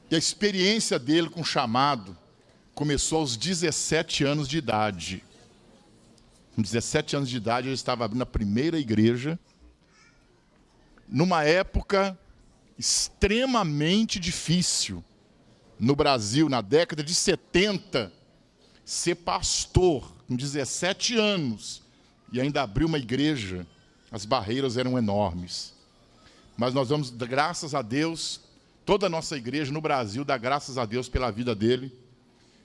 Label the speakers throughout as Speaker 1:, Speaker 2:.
Speaker 1: E a experiência dele com o chamado começou aos 17 anos de idade. Com 17 anos de idade, ele estava abrindo a primeira igreja, numa época extremamente difícil. No Brasil, na década de 70, ser pastor com 17 anos e ainda abrir uma igreja, as barreiras eram enormes. Mas nós damos graças a Deus, toda a nossa igreja no Brasil dá graças a Deus pela vida dele,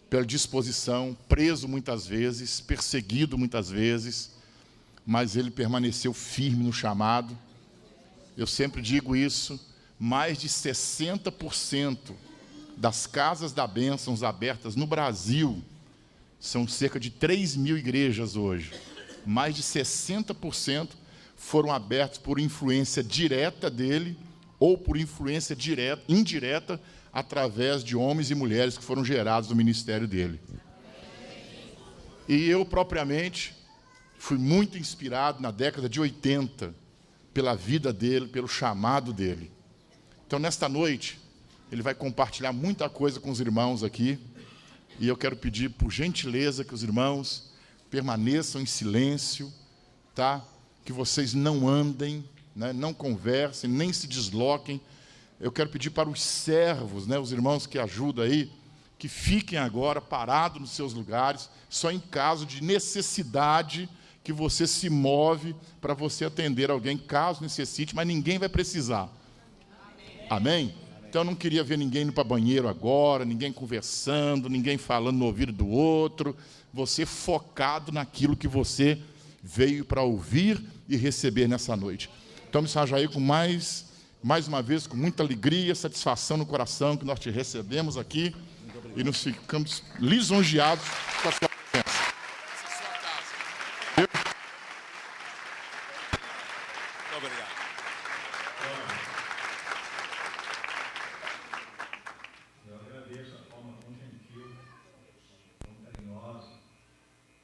Speaker 1: pela disposição, preso muitas vezes, perseguido muitas vezes, mas ele permaneceu firme no chamado. Eu sempre digo isso, mais de 60% das casas da bênção abertas no Brasil, são cerca de 3.000 igrejas hoje, mais de 60% foram abertos por influência direta dele ou por influência indireta através de homens e mulheres que foram gerados no ministério dele. E eu, propriamente, fui muito inspirado na década de 80 pela vida dele, pelo chamado dele. Então, nesta noite, ele vai compartilhar muita coisa com os irmãos aqui, e eu quero pedir, por gentileza, que os irmãos permaneçam em silêncio, tá? Que vocês não andem, né? Não conversem, nem se desloquem. Eu quero pedir para os servos, né? Os irmãos que ajudam aí, que fiquem agora parados nos seus lugares, só em caso de necessidade que você se move para você atender alguém, caso necessite, mas ninguém vai precisar. Amém? Então, eu não queria ver ninguém indo para banheiro agora, ninguém conversando, ninguém falando no ouvido do outro. Você focado naquilo que você veio para ouvir e receber nessa noite. Então, Mr. Jair, com mais uma vez, com muita alegria, satisfação no coração, que nós te recebemos aqui e nos ficamos lisonjeados com a sua presença. Essa é a sua casa. Muito obrigado.
Speaker 2: Eu agradeço a forma tão gentil, tão carinhosa,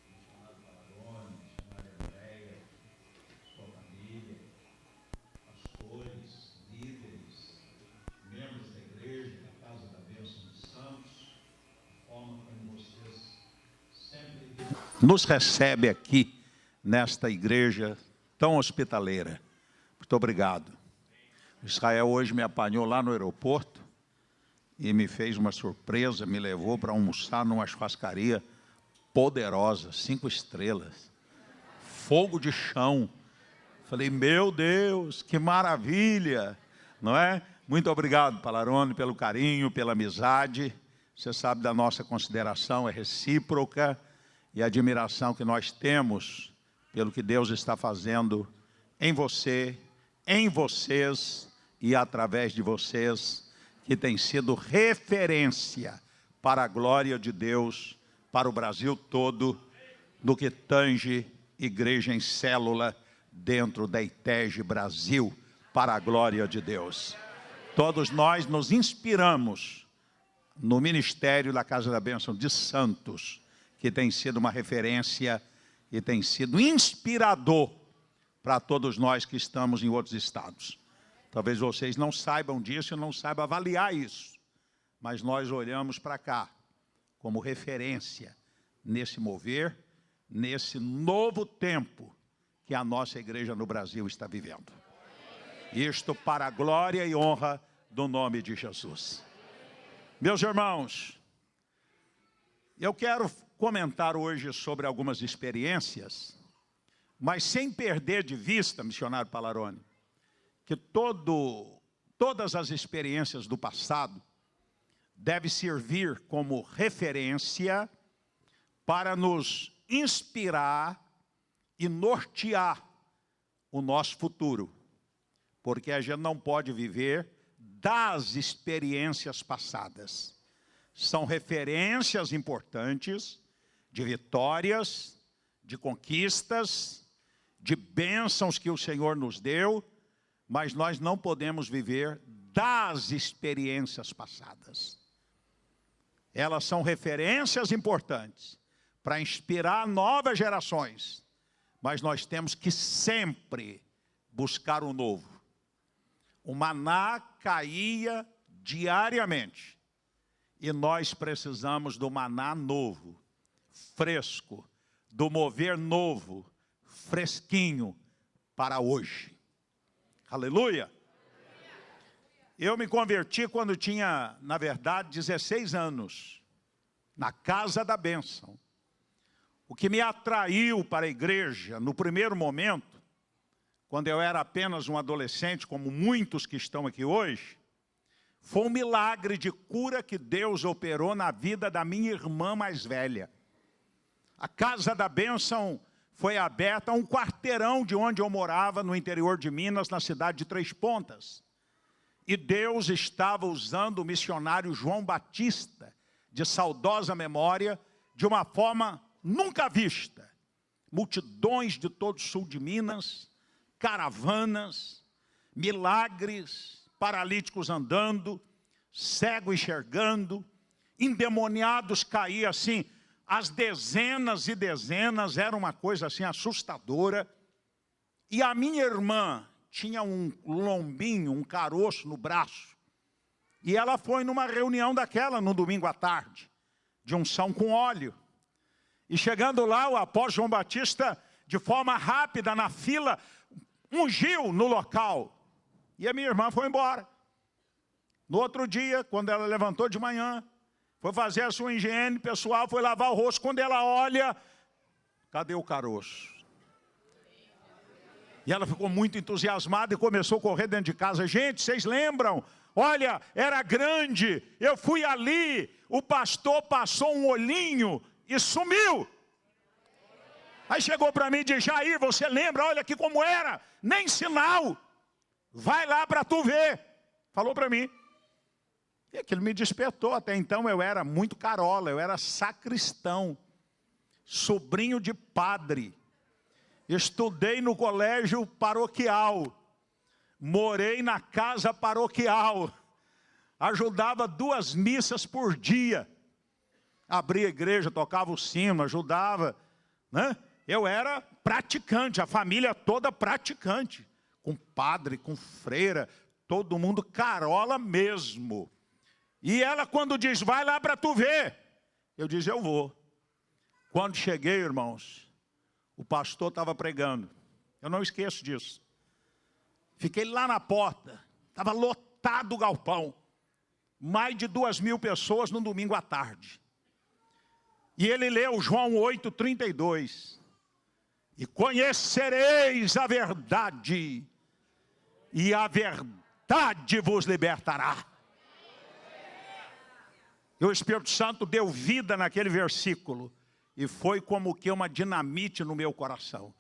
Speaker 2: missionário Palarone, missionária Andréia, sua família, pastores, líderes, membros da igreja, da Casa da Bênção de Santos, a forma como vocês sempre nos recebem aqui, nesta igreja tão hospitaleira. Muito obrigado. O Israel hoje me apanhou lá no aeroporto e me fez uma surpresa, me levou para almoçar numa churrascaria poderosa, 5 estrelas, fogo de chão. Falei, meu Deus, que maravilha, não é? Muito obrigado, Palarone, pelo carinho, pela amizade. Você sabe da nossa consideração, é recíproca, e a admiração que nós temos pelo que Deus está fazendo em você, em vocês e através de vocês, que tem sido referência para a glória de Deus, para o Brasil todo, no que tange igreja em célula dentro da ITEG Brasil, para a glória de Deus. Todos nós nos inspiramos no ministério da Casa da Bênção de Santos, que tem sido uma referência e tem sido inspirador para todos nós que estamos em outros estados. Talvez vocês não saibam disso e não saibam avaliar isso, mas nós olhamos para cá como referência nesse mover, nesse novo tempo que a nossa igreja no Brasil está vivendo. Isto para a glória e honra do nome de Jesus. Meus irmãos, eu quero comentar hoje sobre algumas experiências, mas sem perder de vista, missionário Palarone, que todas as experiências do passado devem servir como referência para nos inspirar e nortear o nosso futuro, porque a gente não pode viver das experiências passadas. São referências importantes de vitórias, de conquistas, de bênçãos que o Senhor nos deu, mas nós não podemos viver das experiências passadas. Elas são referências importantes para inspirar novas gerações, mas nós temos que sempre buscar o novo. O maná caía diariamente E nós precisamos do maná novo, fresco, do mover novo, fresquinho para hoje. Aleluia! Eu me converti quando tinha, na verdade, 16 anos, na Casa da Bênção. O que me atraiu para a igreja, no primeiro momento, quando eu era apenas um adolescente, como muitos que estão aqui hoje, foi um milagre de cura que Deus operou na vida da minha irmã mais velha. A Casa da Bênção foi aberta a um quarteirão de onde eu morava, no interior de Minas, na cidade de Três Pontas. E Deus estava usando o missionário João Batista, de saudosa memória, de uma forma nunca vista. Multidões de todo o sul de Minas, caravanas, milagres, paralíticos andando, cego enxergando, endemoniados caíam assim, as dezenas e dezenas, era uma coisa assim assustadora. E a minha irmã tinha um lombinho, um caroço no braço. E ela foi numa reunião daquela no domingo à tarde, de unção com óleo. E chegando lá, o apóstolo João Batista, de forma rápida, na fila, ungiu no local. E a minha irmã foi embora. No outro dia, quando ela levantou de manhã, foi fazer a sua higiene pessoal, foi lavar o rosto. Quando ela olha, cadê o caroço? E ela ficou muito entusiasmada e começou a correr dentro de casa. Gente, vocês lembram? Olha, era grande, eu fui ali, o pastor passou um olhinho e sumiu. Aí chegou para mim e disse, Jair, você lembra? Olha aqui como era, nem sinal. Vai lá para tu ver. Falou para mim. E aquilo me despertou. Até então eu era muito carola, eu era sacristão, sobrinho de padre. Estudei no colégio paroquial, morei na casa paroquial, ajudava 2 missas por dia, abria a igreja, tocava o sino, ajudava, né? Eu era praticante, a família toda praticante, com padre, com freira, todo mundo carola mesmo. E ela quando diz, vai lá para tu ver, eu disse, eu vou. Quando cheguei, irmãos, o pastor estava pregando. Eu não esqueço disso. Fiquei lá na porta. Estava lotado o galpão. Mais de 2.000 pessoas no domingo à tarde. E ele leu João 8:32. E conhecereis a verdade. E a verdade vos libertará. E o Espírito Santo deu vida naquele versículo. E foi como que uma dinamite no meu coração.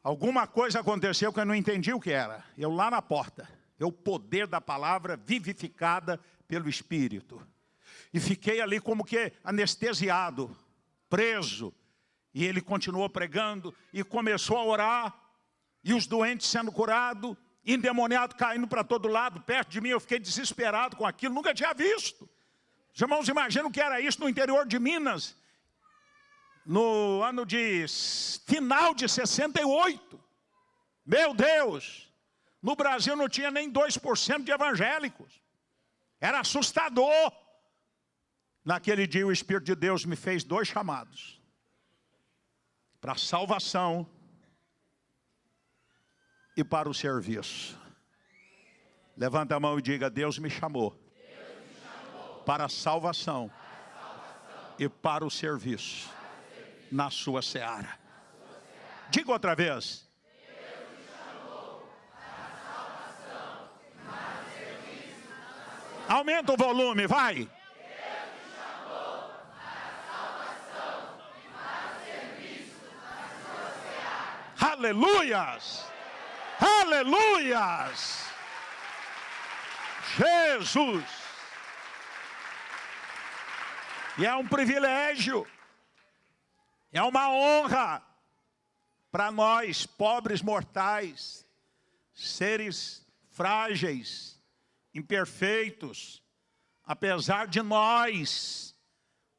Speaker 2: Alguma coisa aconteceu que eu não entendi o que era. Eu lá na porta. O poder da palavra vivificada pelo Espírito. E fiquei ali como que anestesiado, preso. E ele continuou pregando e começou a orar. E os doentes sendo curados, endemoniado caindo para todo lado. Perto de mim eu fiquei desesperado com aquilo. Nunca tinha visto. Os irmãos imaginam o que era isso no interior de Minas. No ano de final de 68, meu Deus, no Brasil não tinha nem 2% de evangélicos, era assustador. Naquele dia o Espírito de Deus me fez 2 chamados, para a salvação e para o serviço. Levanta a mão e diga, Deus me chamou, para a salvação, e para o serviço. Na sua seara. Diga outra vez. Deus me chamou para a salvação, para o serviço, na sua seara. Aumenta o volume, vai. Deus me chamou para a salvação, para o serviço, na sua seara. Aleluias! Aleluias! Jesus! E é um privilégio. É uma honra para nós, pobres mortais, seres frágeis, imperfeitos, apesar de nós,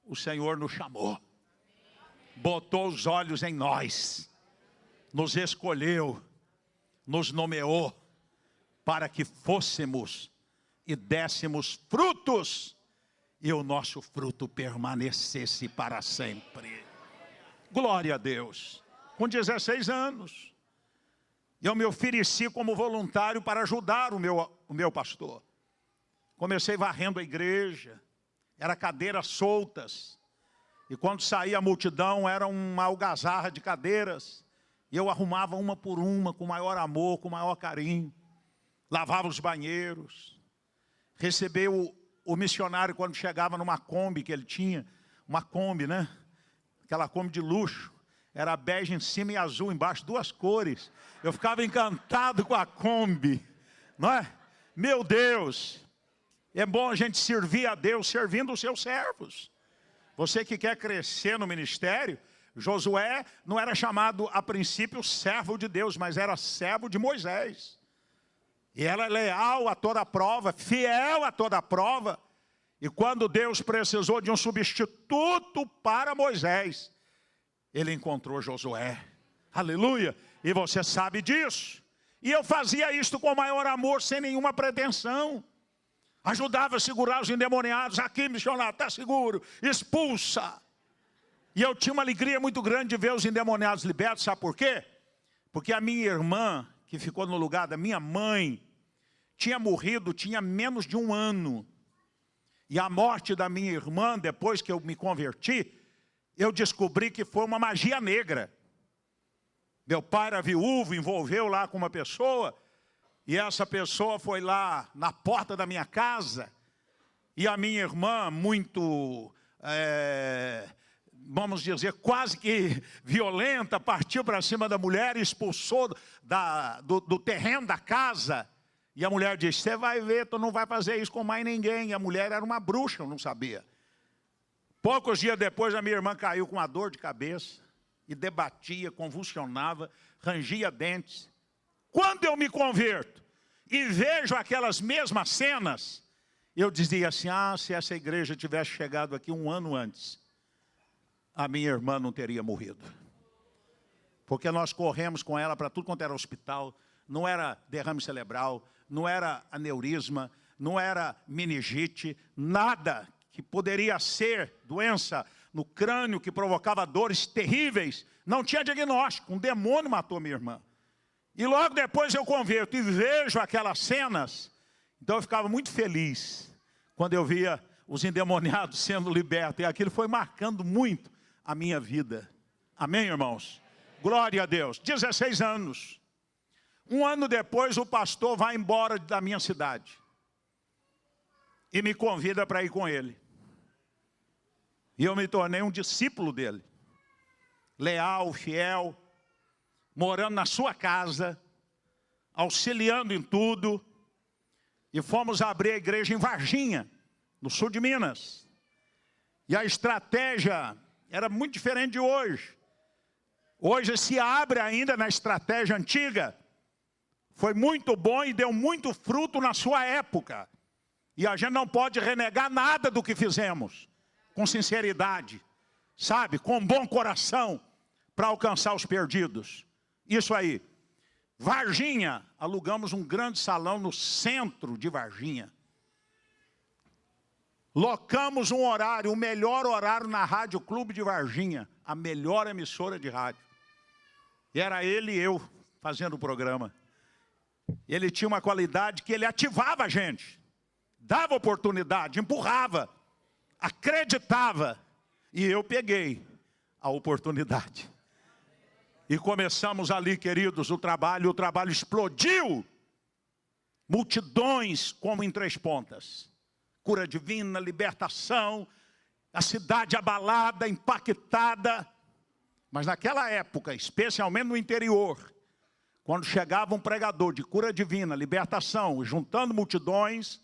Speaker 2: o Senhor nos chamou, botou os olhos em nós, nos escolheu, nos nomeou, para que fôssemos e dessemos frutos, e o nosso fruto permanecesse para sempre. Glória a Deus. Com 16 anos, eu me ofereci como voluntário para ajudar o meu pastor. Comecei varrendo a igreja, era cadeiras soltas, e quando saía a multidão era uma algazarra de cadeiras, e eu arrumava uma por uma, com maior amor, com maior carinho, lavava os banheiros, recebia o missionário quando chegava numa Kombi que ele tinha, uma Kombi, né? Aquela Kombi de luxo, era bege em cima e azul embaixo, duas cores. Eu ficava encantado com a Kombi, não é? Meu Deus, é bom a gente servir a Deus servindo os seus servos. Você que quer crescer no ministério, Josué não era chamado a princípio servo de Deus, mas era servo de Moisés. E era leal a toda prova, fiel a toda prova. E quando Deus precisou de um substituto para Moisés, ele encontrou Josué. Aleluia! E você sabe disso. E eu fazia isto com o maior amor, sem nenhuma pretensão. Ajudava a segurar os endemoniados. Aqui, missionário, está seguro. Expulsa. E eu tinha uma alegria muito grande de ver os endemoniados libertos. Sabe por quê? Porque a minha irmã, que ficou no lugar da minha mãe, tinha morrido, tinha menos de 1 ano. E a morte da minha irmã, depois que eu me converti, eu descobri que foi uma magia negra. Meu pai era viúvo, envolveu lá com uma pessoa, e essa pessoa foi lá na porta da minha casa, e a minha irmã, muito, vamos dizer, quase que violenta, partiu para cima da mulher e expulsou do terreno da casa. E a mulher disse, você vai ver, tu não vai fazer isso com mais ninguém. E a mulher era uma bruxa, eu não sabia. Poucos dias depois, a minha irmã caiu com uma dor de cabeça, e debatia, convulsionava, rangia dentes. Quando eu me converto e vejo aquelas mesmas cenas, eu dizia assim, se essa igreja tivesse chegado aqui 1 ano antes, a minha irmã não teria morrido. Porque nós corremos com ela para tudo quanto era hospital, não era derrame cerebral, não era aneurisma, não era meningite, nada que poderia ser doença no crânio que provocava dores terríveis. Não tinha diagnóstico, um demônio matou minha irmã. E logo depois eu converto e vejo aquelas cenas, então eu ficava muito feliz quando eu via os endemoniados sendo libertos. E aquilo foi marcando muito a minha vida. Amém, irmãos? Glória a Deus. 16 anos. 1 ano depois, o pastor vai embora da minha cidade. E me convida para ir com ele. E eu me tornei um discípulo dele. Leal, fiel, morando na sua casa, auxiliando em tudo. E fomos abrir a igreja em Varginha, no sul de Minas. E a estratégia era muito diferente de hoje. Hoje se abre ainda na estratégia antiga. Foi muito bom e deu muito fruto na sua época. E a gente não pode renegar nada do que fizemos. Com sinceridade, sabe? Com bom coração, para alcançar os perdidos. Isso aí. Varginha, alugamos um grande salão no centro de Varginha. Locamos um horário, o melhor horário na Rádio Clube de Varginha. A melhor emissora de rádio. E era ele e eu fazendo o programa. Ele tinha uma qualidade que ele ativava a gente. Dava oportunidade, empurrava, acreditava. E eu peguei a oportunidade. E começamos ali, queridos, o trabalho explodiu. Multidões como em 3 pontas. Cura divina, libertação, a cidade abalada, impactada. Mas naquela época, especialmente no interior, quando chegava um pregador de cura divina, libertação, juntando multidões,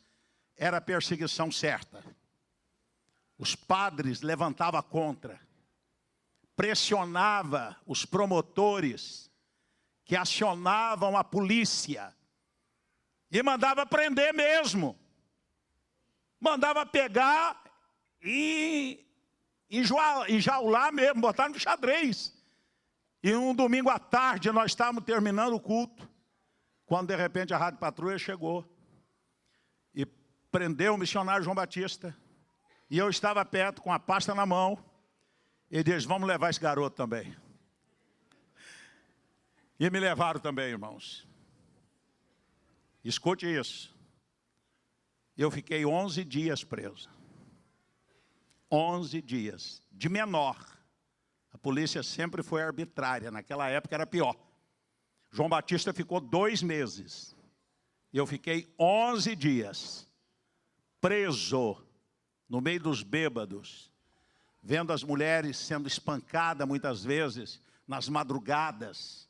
Speaker 2: era a perseguição certa. Os padres levantavam contra, pressionava os promotores, que acionavam a polícia, e mandava prender mesmo. Mandava pegar e enjaular mesmo, botar no xadrez. E um domingo à tarde nós estávamos terminando o culto, quando de repente a Rádio Patrulha chegou e prendeu o missionário João Batista E eu estava perto com a pasta na mão. E diz, vamos levar esse garoto também. E me levaram também, irmãos. Escute isso. Eu fiquei 11 dias preso. 11 dias. De menor. A polícia sempre foi arbitrária. Naquela época era pior. João Batista ficou 2 meses. Eu fiquei 11 dias. Preso. No meio dos bêbados. Vendo as mulheres sendo espancadas muitas vezes. Nas madrugadas.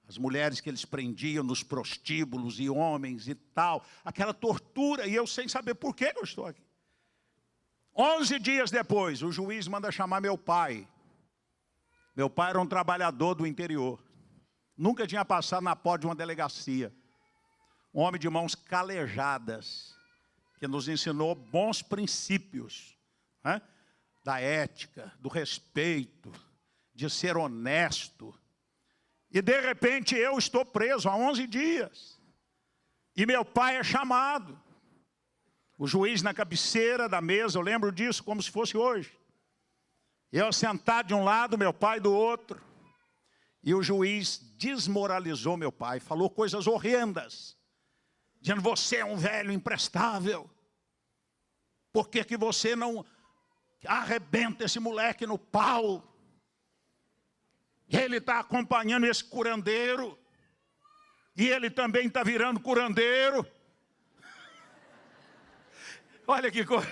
Speaker 2: As mulheres que eles prendiam nos prostíbulos e homens e tal. Aquela tortura. E eu sem saber por que eu estou aqui. 11 dias depois, o juiz manda chamar meu pai. Meu pai era um trabalhador do interior. Nunca tinha passado na porta de uma delegacia. Um homem de mãos calejadas. Que nos ensinou bons princípios. Né? Da ética, do respeito, de ser honesto. E de repente eu estou preso há 11 dias. E meu pai é chamado. O juiz na cabeceira da mesa, eu lembro disso como se fosse hoje. Eu sentado de um lado, meu pai do outro. E o juiz desmoralizou meu pai, falou coisas horrendas. Dizendo, você é um velho imprestável. Por que que você não arrebenta esse moleque no pau? Ele está acompanhando esse curandeiro. E ele também está virando curandeiro. Olha que coisa.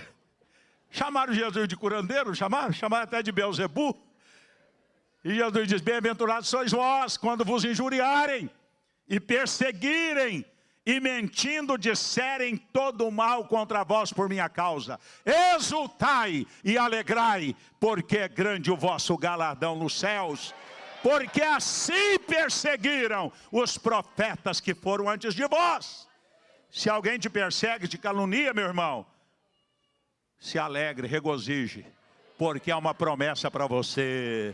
Speaker 2: Chamaram Jesus de curandeiro, chamaram até de Beelzebu. E Jesus diz, bem-aventurados sois vós, quando vos injuriarem, e perseguirem, e mentindo disserem todo o mal contra vós por minha causa. Exultai e alegrai, porque é grande o vosso galardão nos céus. Porque assim perseguiram os profetas que foram antes de vós. Se alguém te persegue, te calunia, meu irmão, se alegre, regozije, porque há uma promessa para você.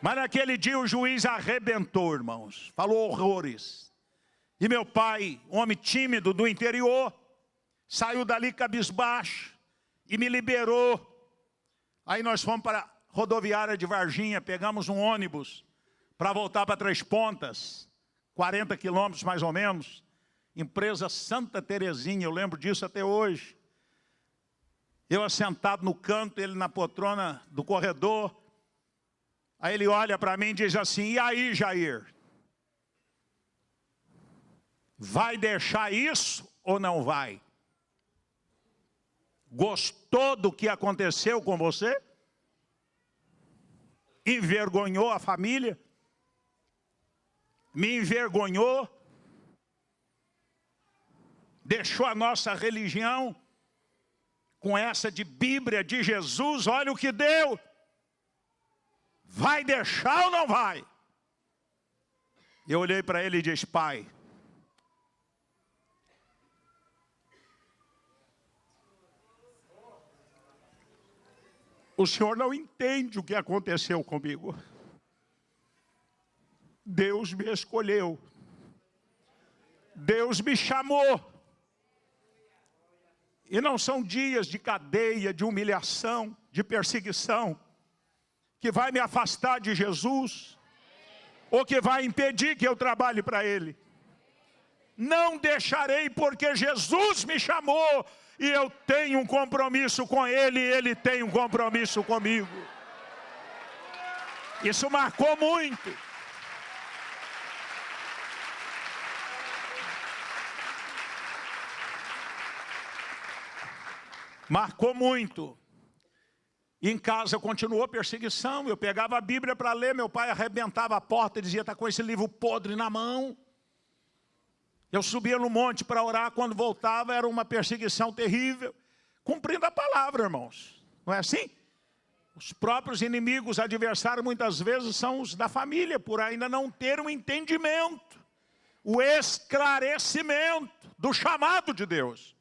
Speaker 2: Mas naquele dia o juiz arrebentou, irmãos, falou horrores. E meu pai, um homem tímido do interior, saiu dali cabisbaixo e me liberou. Aí nós fomos para a rodoviária de Varginha, pegamos um ônibus para voltar para Três Pontas, 40 quilômetros mais ou menos. Empresa Santa Terezinha, eu lembro disso até hoje. Eu assentado no canto, ele na poltrona do corredor. Aí ele olha para mim e diz assim, e aí, Jair? Vai deixar isso ou não vai? Gostou do que aconteceu com você? Envergonhou a família? Me envergonhou? Deixou a nossa religião com essa de Bíblia de Jesus? Olha o que deu. Vai deixar ou não vai? Eu olhei para ele e disse, pai, o senhor não entende o que aconteceu comigo. Deus me escolheu. Deus me chamou. E não são dias de cadeia, de humilhação, de perseguição, que vai me afastar de Jesus, ou que vai impedir que eu trabalhe para Ele. Não deixarei, porque Jesus me chamou, e eu tenho um compromisso com Ele, e Ele tem um compromisso comigo. Isso marcou muito. Marcou muito. Em casa continuou a perseguição. Eu pegava a Bíblia para ler. Meu pai arrebentava a porta e dizia, está com esse livro podre na mão. Eu subia no monte para orar. Quando voltava era uma perseguição terrível. Cumprindo a palavra, irmãos. Não é assim? Os próprios inimigos, adversários, muitas vezes são os da família, por ainda não ter um entendimento, o esclarecimento do chamado de Deus.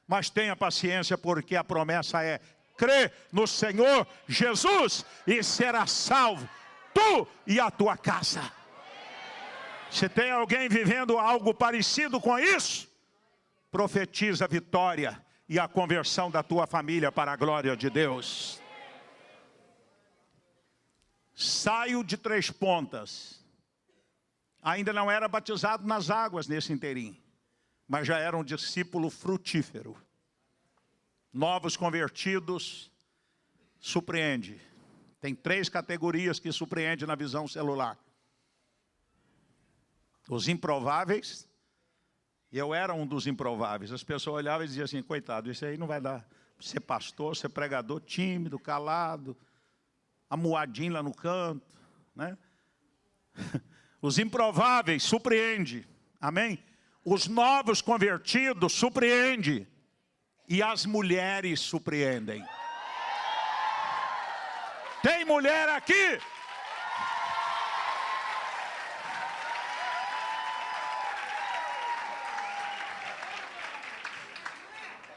Speaker 2: Mas tenha paciência, porque a promessa é, crê no Senhor Jesus e será salvo, tu e a tua casa. Se tem alguém vivendo algo parecido com isso, profetiza vitória e a conversão da tua família para a glória de Deus. Saio de Três Pontas. Ainda não era batizado nas águas nesse inteirinho, mas já era um discípulo frutífero. Novos convertidos, surpreende. Tem 3 categorias que surpreende na visão celular. Os improváveis, eu era um dos improváveis. As pessoas olhavam e diziam assim, coitado, isso aí não vai dar. Ser pastor, ser pregador, tímido, calado, amuadinho lá no canto, né? Os improváveis, surpreende. Amém? Os novos convertidos, surpreende. E as mulheres surpreendem. Tem mulher aqui?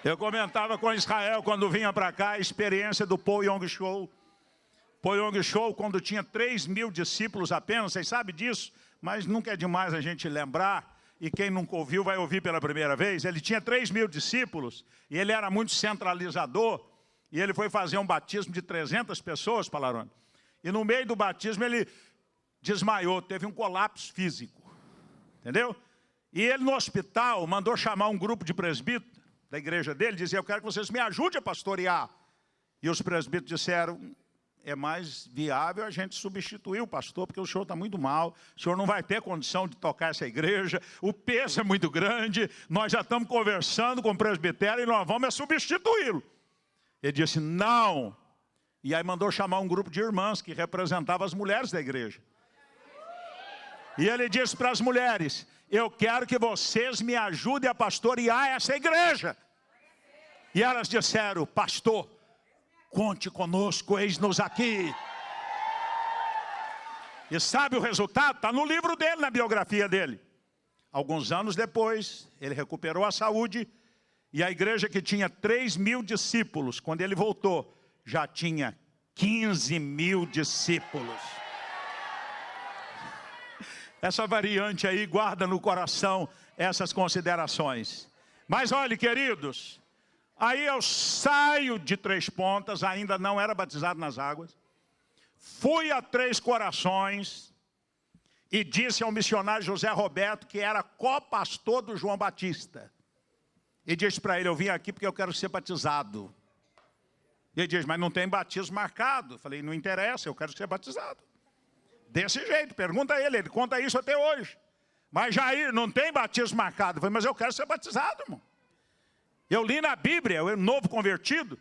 Speaker 2: Eu comentava com Israel quando vinha para cá a experiência do Paul Yong Show. Paul Yong Show, quando tinha 3.000 discípulos apenas, vocês sabem disso, mas nunca é demais a gente lembrar. E quem nunca ouviu vai ouvir pela primeira vez. Ele tinha 3.000 discípulos e ele era muito centralizador. E ele foi fazer um batismo de 300 pessoas, Palarone. E no meio do batismo ele desmaiou, teve um colapso físico. Entendeu? E ele no hospital mandou chamar um grupo de presbíteros da igreja dele, dizia, eu quero que vocês me ajudem a pastorear. E os presbíteros disseram, é mais viável a gente substituir o pastor, porque o senhor está muito mal, o senhor não vai ter condição de tocar essa igreja, o peso é muito grande, nós já estamos conversando com o presbitério e nós vamos substituí-lo. Ele disse, não. E aí mandou chamar um grupo de irmãs que representava as mulheres da igreja. E ele disse para as mulheres, eu quero que vocês me ajudem a pastorear essa igreja. E elas disseram, pastor, conte conosco, eis-nos aqui. E sabe o resultado? Está no livro dele, na biografia dele. Alguns anos depois, ele recuperou a saúde. E a igreja que tinha 3.000 discípulos, quando ele voltou, já tinha 15.000 discípulos. Essa variante aí, guarda no coração essas considerações. Mas olhe, queridos, aí eu saio de Três Pontas, ainda não era batizado nas águas. Fui a Três Corações e disse ao missionário José Roberto, que era co-pastor do João Batista. E disse para ele, eu vim aqui porque eu quero ser batizado. E ele disse, mas não tem batismo marcado. Eu falei, não interessa, eu quero ser batizado. Desse jeito, pergunta a ele, ele conta isso até hoje. Mas Jair, não tem batismo marcado. Eu falei, mas eu quero ser batizado, irmão. Eu li na Bíblia, o novo convertido,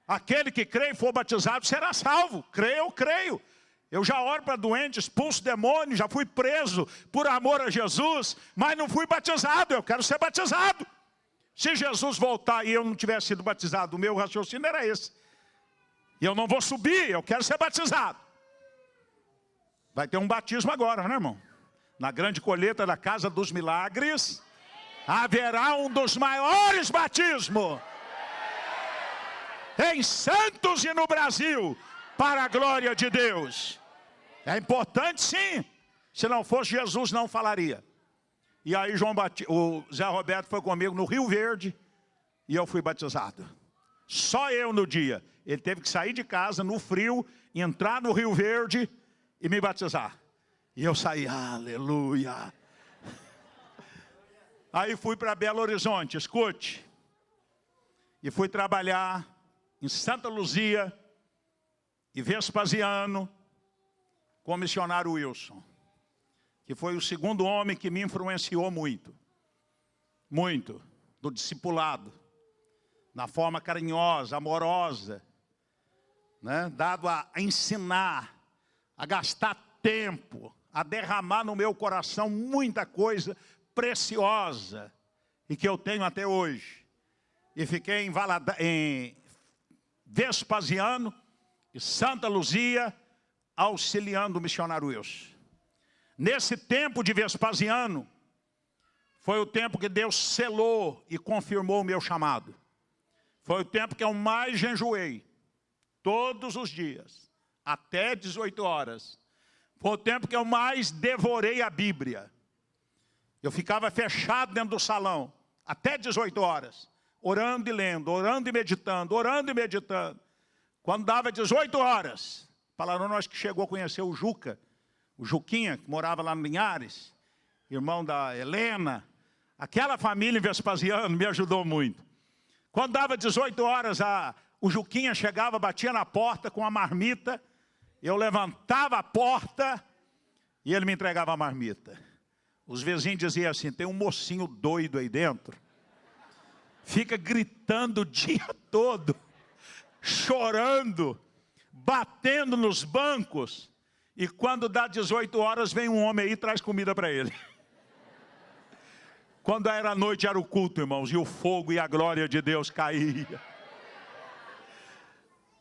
Speaker 2: aquele que crê e for batizado será salvo. Creio, eu creio. Eu já oro para doente, expulso demônio, já fui preso por amor a Jesus, mas não fui batizado, eu quero ser batizado. Se Jesus voltar e eu não tivesse sido batizado, o meu raciocínio era esse. E eu não vou subir, eu quero ser batizado. Vai ter um batismo agora, né, irmão? Na grande colheita da Casa dos Milagres, haverá um dos maiores batismos em Santos e no Brasil, para a glória de Deus. É importante, sim. Se não fosse Jesus, não falaria. E aí o Zé Roberto foi comigo no Rio Verde e eu fui batizado. Só eu no dia. Ele teve que sair de casa no frio, entrar no Rio Verde e me batizar. E eu saí, aleluia. Aí fui para Belo Horizonte, escute. E fui trabalhar em Santa Luzia e Vespasiano com o missionário Wilson, que foi o segundo homem que me influenciou muito. Muito, do discipulado. Na forma carinhosa, amorosa, né? Dado a ensinar, a gastar tempo, a derramar no meu coração muita coisa preciosa e que eu tenho até hoje. E fiquei em Vespasiano e Santa Luzia auxiliando o missionário Wilson. Nesse tempo de Vespasiano, foi o tempo que Deus selou e confirmou o meu chamado. Foi o tempo que eu mais jejuei, todos os dias, até 18 horas. Foi o tempo que eu mais devorei a Bíblia. Eu ficava fechado dentro do salão, até 18 horas, orando e lendo, orando e meditando, orando e meditando. Quando dava 18 horas, falaram nós que chegou a conhecer o Juca, o Juquinha, que morava lá no Linhares, irmão da Helena. Aquela família em Vespasiano me ajudou muito. Quando dava 18 horas, o Juquinha chegava, batia na porta com a marmita, eu levantava a porta e ele me entregava a marmita. Os vizinhos diziam assim, tem um mocinho doido aí dentro, fica gritando o dia todo, chorando, batendo nos bancos, e quando dá 18 horas, vem um homem aí e traz comida para ele. Quando era noite, era o culto, irmãos, e o fogo e a glória de Deus caía.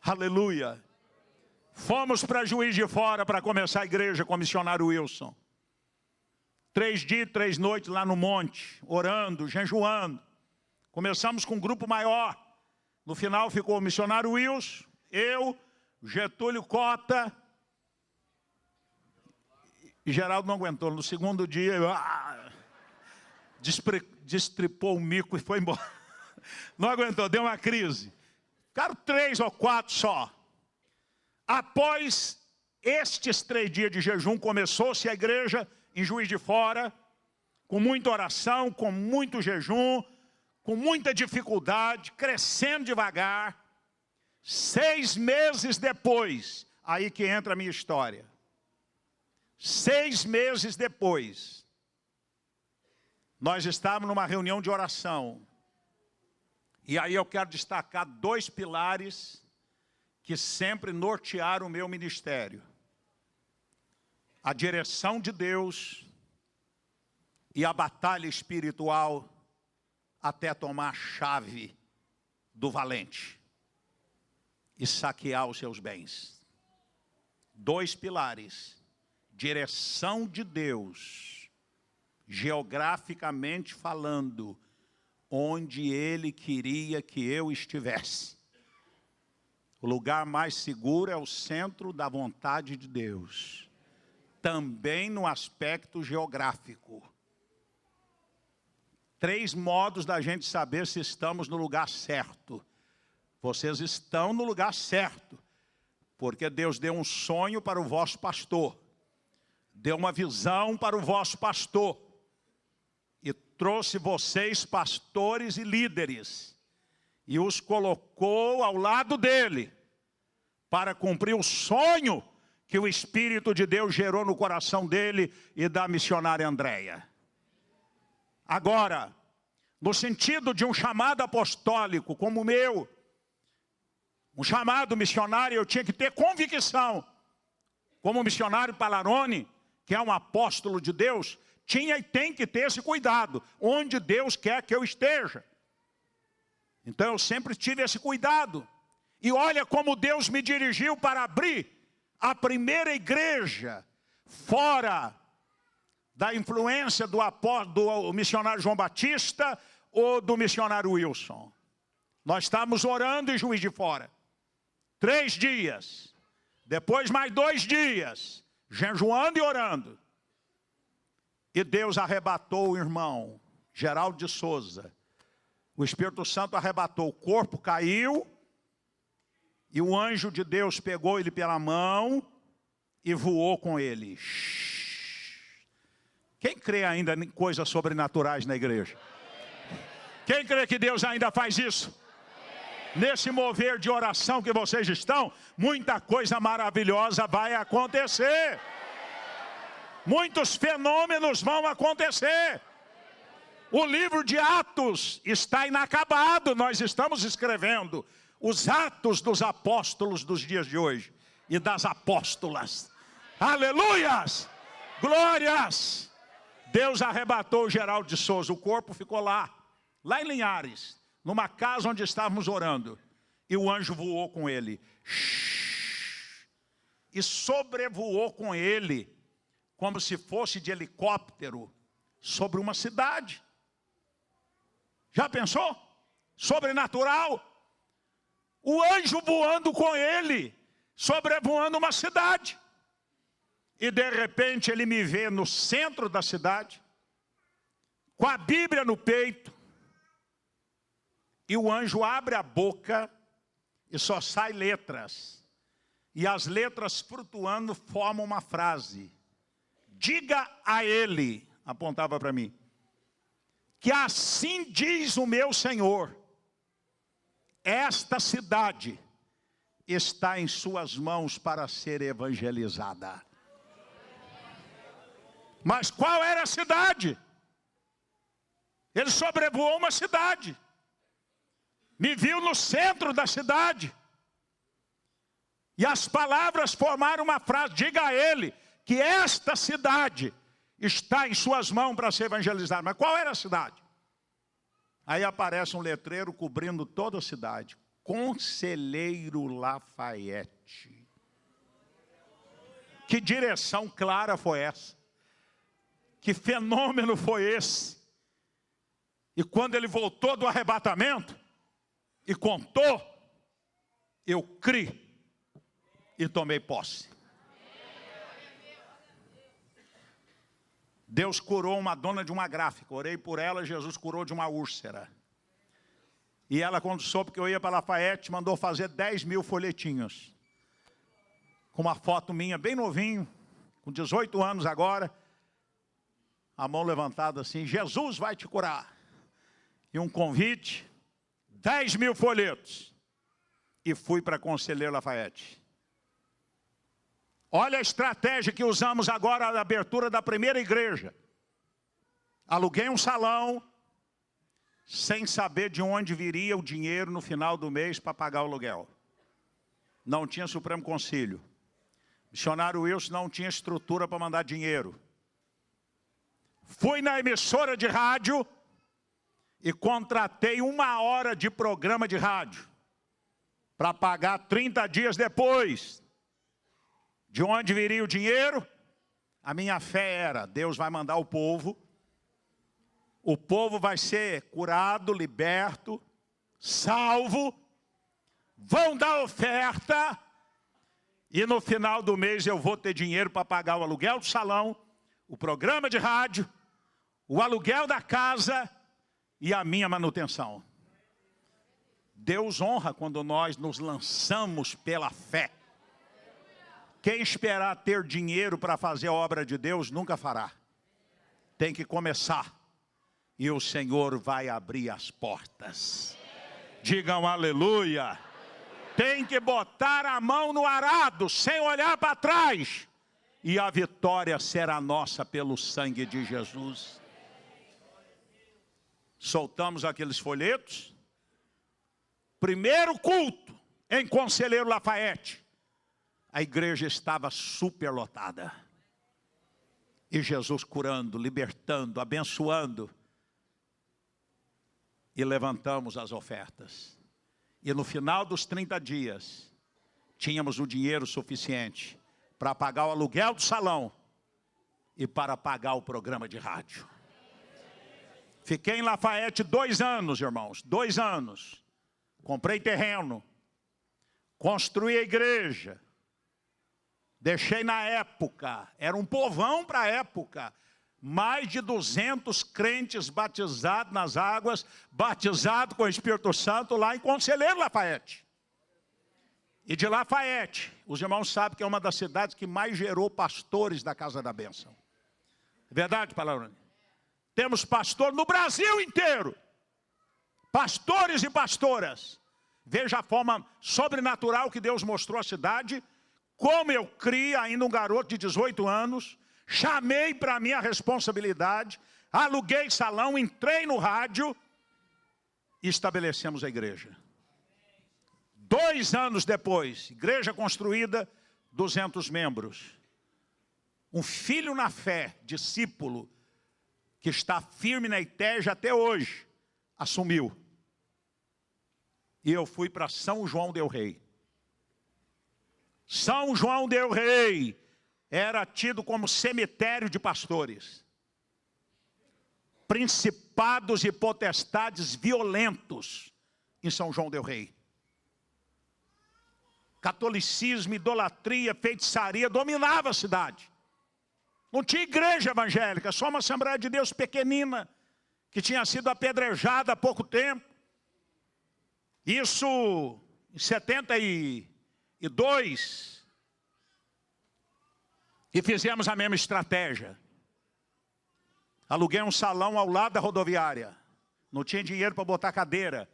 Speaker 2: Aleluia. Fomos para Juiz de Fora para começar a igreja com o missionário Wilson. 3 dias, 3 noites lá no monte, orando, jejuando. Começamos com um grupo maior. No final ficou o missionário Wilson, eu, Getúlio Cota. E Geraldo não aguentou. No segundo dia, destripou o mico e foi embora. Não aguentou, deu uma crise. Ficaram 3 ou 4 só. Após estes 3 dias de jejum, começou-se a igreja em Juiz de Fora, com muita oração, com muito jejum, com muita dificuldade, crescendo devagar. 6 meses depois, aí que entra a minha história. 6 meses depois, nós estávamos numa reunião de oração. E aí eu quero destacar 2 pilares que sempre nortearam o meu ministério. A direção de Deus e a batalha espiritual até tomar a chave do valente e saquear os seus bens. 2 pilares. Direção de Deus, geograficamente falando, onde Ele queria que eu estivesse. O lugar mais seguro é o centro da vontade de Deus. Também no aspecto geográfico. 3 modos da gente saber se estamos no lugar certo. Vocês estão no lugar certo, porque Deus deu um sonho para o vosso pastor. Deu uma visão para o vosso pastor. E trouxe vocês pastores e líderes. E os colocou ao lado dele. Para cumprir o sonho que o Espírito de Deus gerou no coração dele e da missionária Andréia. Agora, no sentido de um chamado apostólico como o meu, um chamado missionário, eu tinha que ter convicção. Como o missionário Palarone, que é um apóstolo de Deus, tinha e tem que ter esse cuidado. Onde Deus quer que eu esteja. Então eu sempre tive esse cuidado. E olha como Deus me dirigiu para abrir a primeira igreja fora da influência do missionário João Batista ou do missionário Wilson. Nós estávamos orando em Juiz de Fora. 3 dias. Depois mais 2 dias. Jejuando e orando. E Deus arrebatou o irmão Geraldo de Souza. O Espírito Santo arrebatou. O corpo caiu. E o anjo de Deus pegou ele pela mão e voou com ele. Quem crê ainda em coisas sobrenaturais na igreja? Quem crê que Deus ainda faz isso? Nesse mover de oração que vocês estão, muita coisa maravilhosa vai acontecer. Muitos fenômenos vão acontecer. O livro de Atos está inacabado. Nós estamos escrevendo os atos dos apóstolos dos dias de hoje e das apóstolas. Aleluias! Glórias! Deus arrebatou o Geraldo de Souza. O corpo ficou lá em Linhares, numa casa onde estávamos orando. E o anjo voou com ele. E sobrevoou com ele, como se fosse de helicóptero, sobre uma cidade. Já pensou? Sobrenatural. O anjo voando com ele, sobrevoando uma cidade. E de repente ele me vê no centro da cidade, com a Bíblia no peito, e o anjo abre a boca e só sai letras. E as letras flutuando formam uma frase. Diga a ele, apontava para mim, que assim diz o meu Senhor, esta cidade está em suas mãos para ser evangelizada. Mas qual era a cidade? Ele sobrevoou uma cidade. Me viu no centro da cidade. E as palavras formaram uma frase. Diga a ele que esta cidade está em suas mãos para ser evangelizada. Mas qual era a cidade? Aí aparece um letreiro cobrindo toda a cidade. Conselheiro Lafayette. Que direção clara foi essa? Que fenômeno foi esse? E quando ele voltou do arrebatamento e contou, eu criei e tomei posse. Deus curou uma dona de uma gráfica. Orei por ela, Jesus curou de uma úlcera. E ela, quando soube que eu ia para Lafayette, mandou fazer 10 mil folhetinhos. Com uma foto minha, bem novinho, com 18 anos agora. A mão levantada assim, Jesus vai te curar. E um convite, 10 mil folhetos. E fui para Conselheiro Lafayette. Olha a estratégia que usamos agora na abertura da primeira igreja. Aluguei um salão, sem saber de onde viria o dinheiro no final do mês para pagar o aluguel. Não tinha Supremo Conselho. Missionário Wilson não tinha estrutura para mandar dinheiro. Fui na emissora de rádio e contratei 1 hora de programa de rádio para pagar 30 dias depois. De onde viria o dinheiro? A minha fé era, Deus vai mandar o povo vai ser curado, liberto, salvo, vão dar oferta, e no final do mês eu vou ter dinheiro para pagar o aluguel do salão, o programa de rádio, o aluguel da casa e a minha manutenção. Deus honra quando nós nos lançamos pela fé. Quem esperar ter dinheiro para fazer a obra de Deus, nunca fará. Tem que começar. E o Senhor vai abrir as portas. Digam aleluia. Tem que botar a mão no arado, sem olhar para trás. E a vitória será nossa pelo sangue de Jesus. Soltamos aqueles folhetos. Primeiro culto em Conselheiro Lafayette. A igreja estava superlotada. E Jesus curando, libertando, abençoando. E levantamos as ofertas. E no final dos 30 dias, tínhamos o dinheiro suficiente para pagar o aluguel do salão e para pagar o programa de rádio. Fiquei em Lafayette 2 anos, irmãos, 2 anos. Comprei terreno, construí a igreja. Deixei na época, era um povão para a época, mais de 200 crentes batizados nas águas, batizados com o Espírito Santo lá em Conselheiro Lafayette. E de Lafayette, os irmãos sabem que é uma das cidades que mais gerou pastores da Casa da Bênção. É verdade, palavra? Temos pastor no Brasil inteiro. Pastores e pastoras. Veja a forma sobrenatural que Deus mostrou à cidade. Como eu criei ainda um garoto de 18 anos, chamei para mim a responsabilidade, aluguei salão, entrei no rádio e estabelecemos a igreja. 2 anos depois, igreja construída, 200 membros. Um filho na fé, discípulo, que está firme na ITEJ até hoje, assumiu. E eu fui para São João del Rei. São João del Rei era tido como cemitério de pastores. Principados e potestades violentos em São João del Rei. Catolicismo, idolatria, feitiçaria dominava a cidade. Não tinha igreja evangélica, só uma Assembleia de Deus pequenina, que tinha sido apedrejada há pouco tempo. Isso em 72, e fizemos a mesma estratégia. Aluguei um salão ao lado da rodoviária. Não tinha dinheiro para botar cadeira.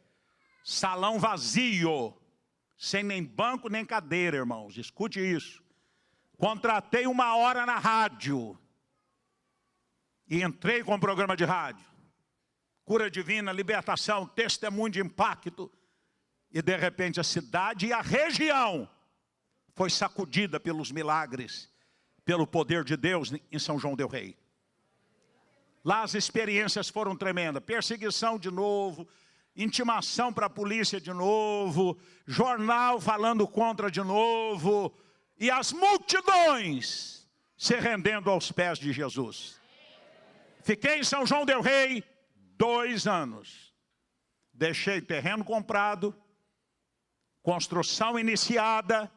Speaker 2: Salão vazio. Sem nem banco, nem cadeira, irmãos. Escute isso. Contratei 1 hora na rádio. E entrei com o programa de rádio. Cura divina, libertação, testemunho de impacto. E de repente a cidade e a região foi sacudida pelos milagres, pelo poder de Deus em São João del Rei. Lá as experiências foram tremendas. Perseguição de novo, intimação para a polícia de novo, jornal falando contra de novo, e as multidões se rendendo aos pés de Jesus. Fiquei em São João del Rei 2 anos. Deixei terreno comprado, construção iniciada,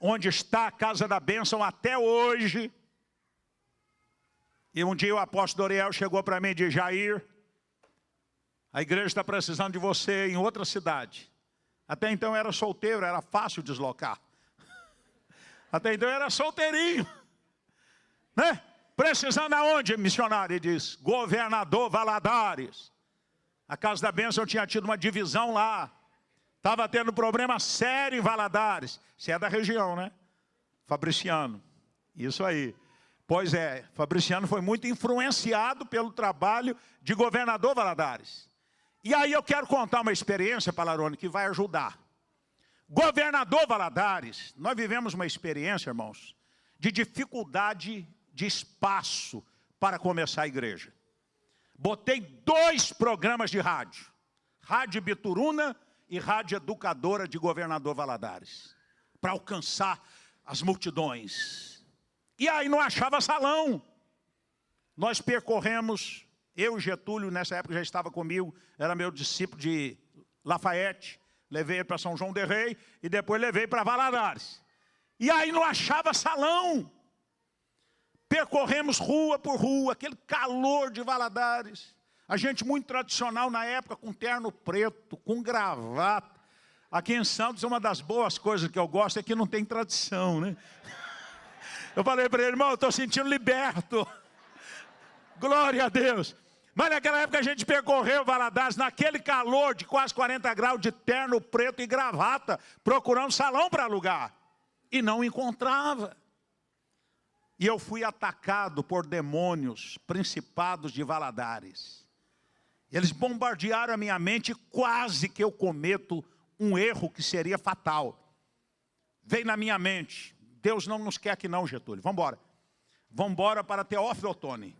Speaker 2: onde está a Casa da Bênção até hoje. E um dia o apóstolo Doriel chegou para mim e disse: Jair, a igreja está precisando de você em outra cidade. Até então eu era solteiro, era fácil deslocar. Até então eu era solteirinho. Né? Precisando aonde, missionário? Ele diz: Governador Valadares. A Casa da Bênção tinha tido uma divisão lá. Estava tendo problema sério em Valadares. Você é da região, né? Fabriciano. Isso aí. Pois é, Fabriciano foi muito influenciado pelo trabalho de governador Valadares. E aí eu quero contar uma experiência, Palarone, que vai ajudar. Governador Valadares, nós vivemos uma experiência, irmãos, de dificuldade de espaço para começar a igreja. Botei 2 programas de rádio. Rádio Bituruna e Rádio Educadora de Governador Valadares. Para alcançar as multidões. E aí não achava salão. Nós percorremos, eu e Getúlio, nessa época já estava comigo, era meu discípulo de Lafayette. Levei ele para São João del Rei e depois levei para Valadares. E aí não achava salão. Percorremos rua por rua, aquele calor de Valadares. A gente muito tradicional na época, com terno preto, com gravata. Aqui em Santos, uma das boas coisas que eu gosto é que não tem tradição, né? Eu falei para ele: irmão, eu estou sentindo liberto. Glória a Deus. Mas naquela época a gente percorreu Valadares, naquele calor de quase 40 graus, de terno preto e gravata, procurando salão para alugar. E não encontrava. E eu fui atacado por demônios, principados de Valadares. Eles bombardearam a minha mente, quase que eu cometo um erro que seria fatal. Veio na minha mente: Deus não nos quer aqui não, Getúlio. Vamos embora. Vamos embora para Teófilo Otoni.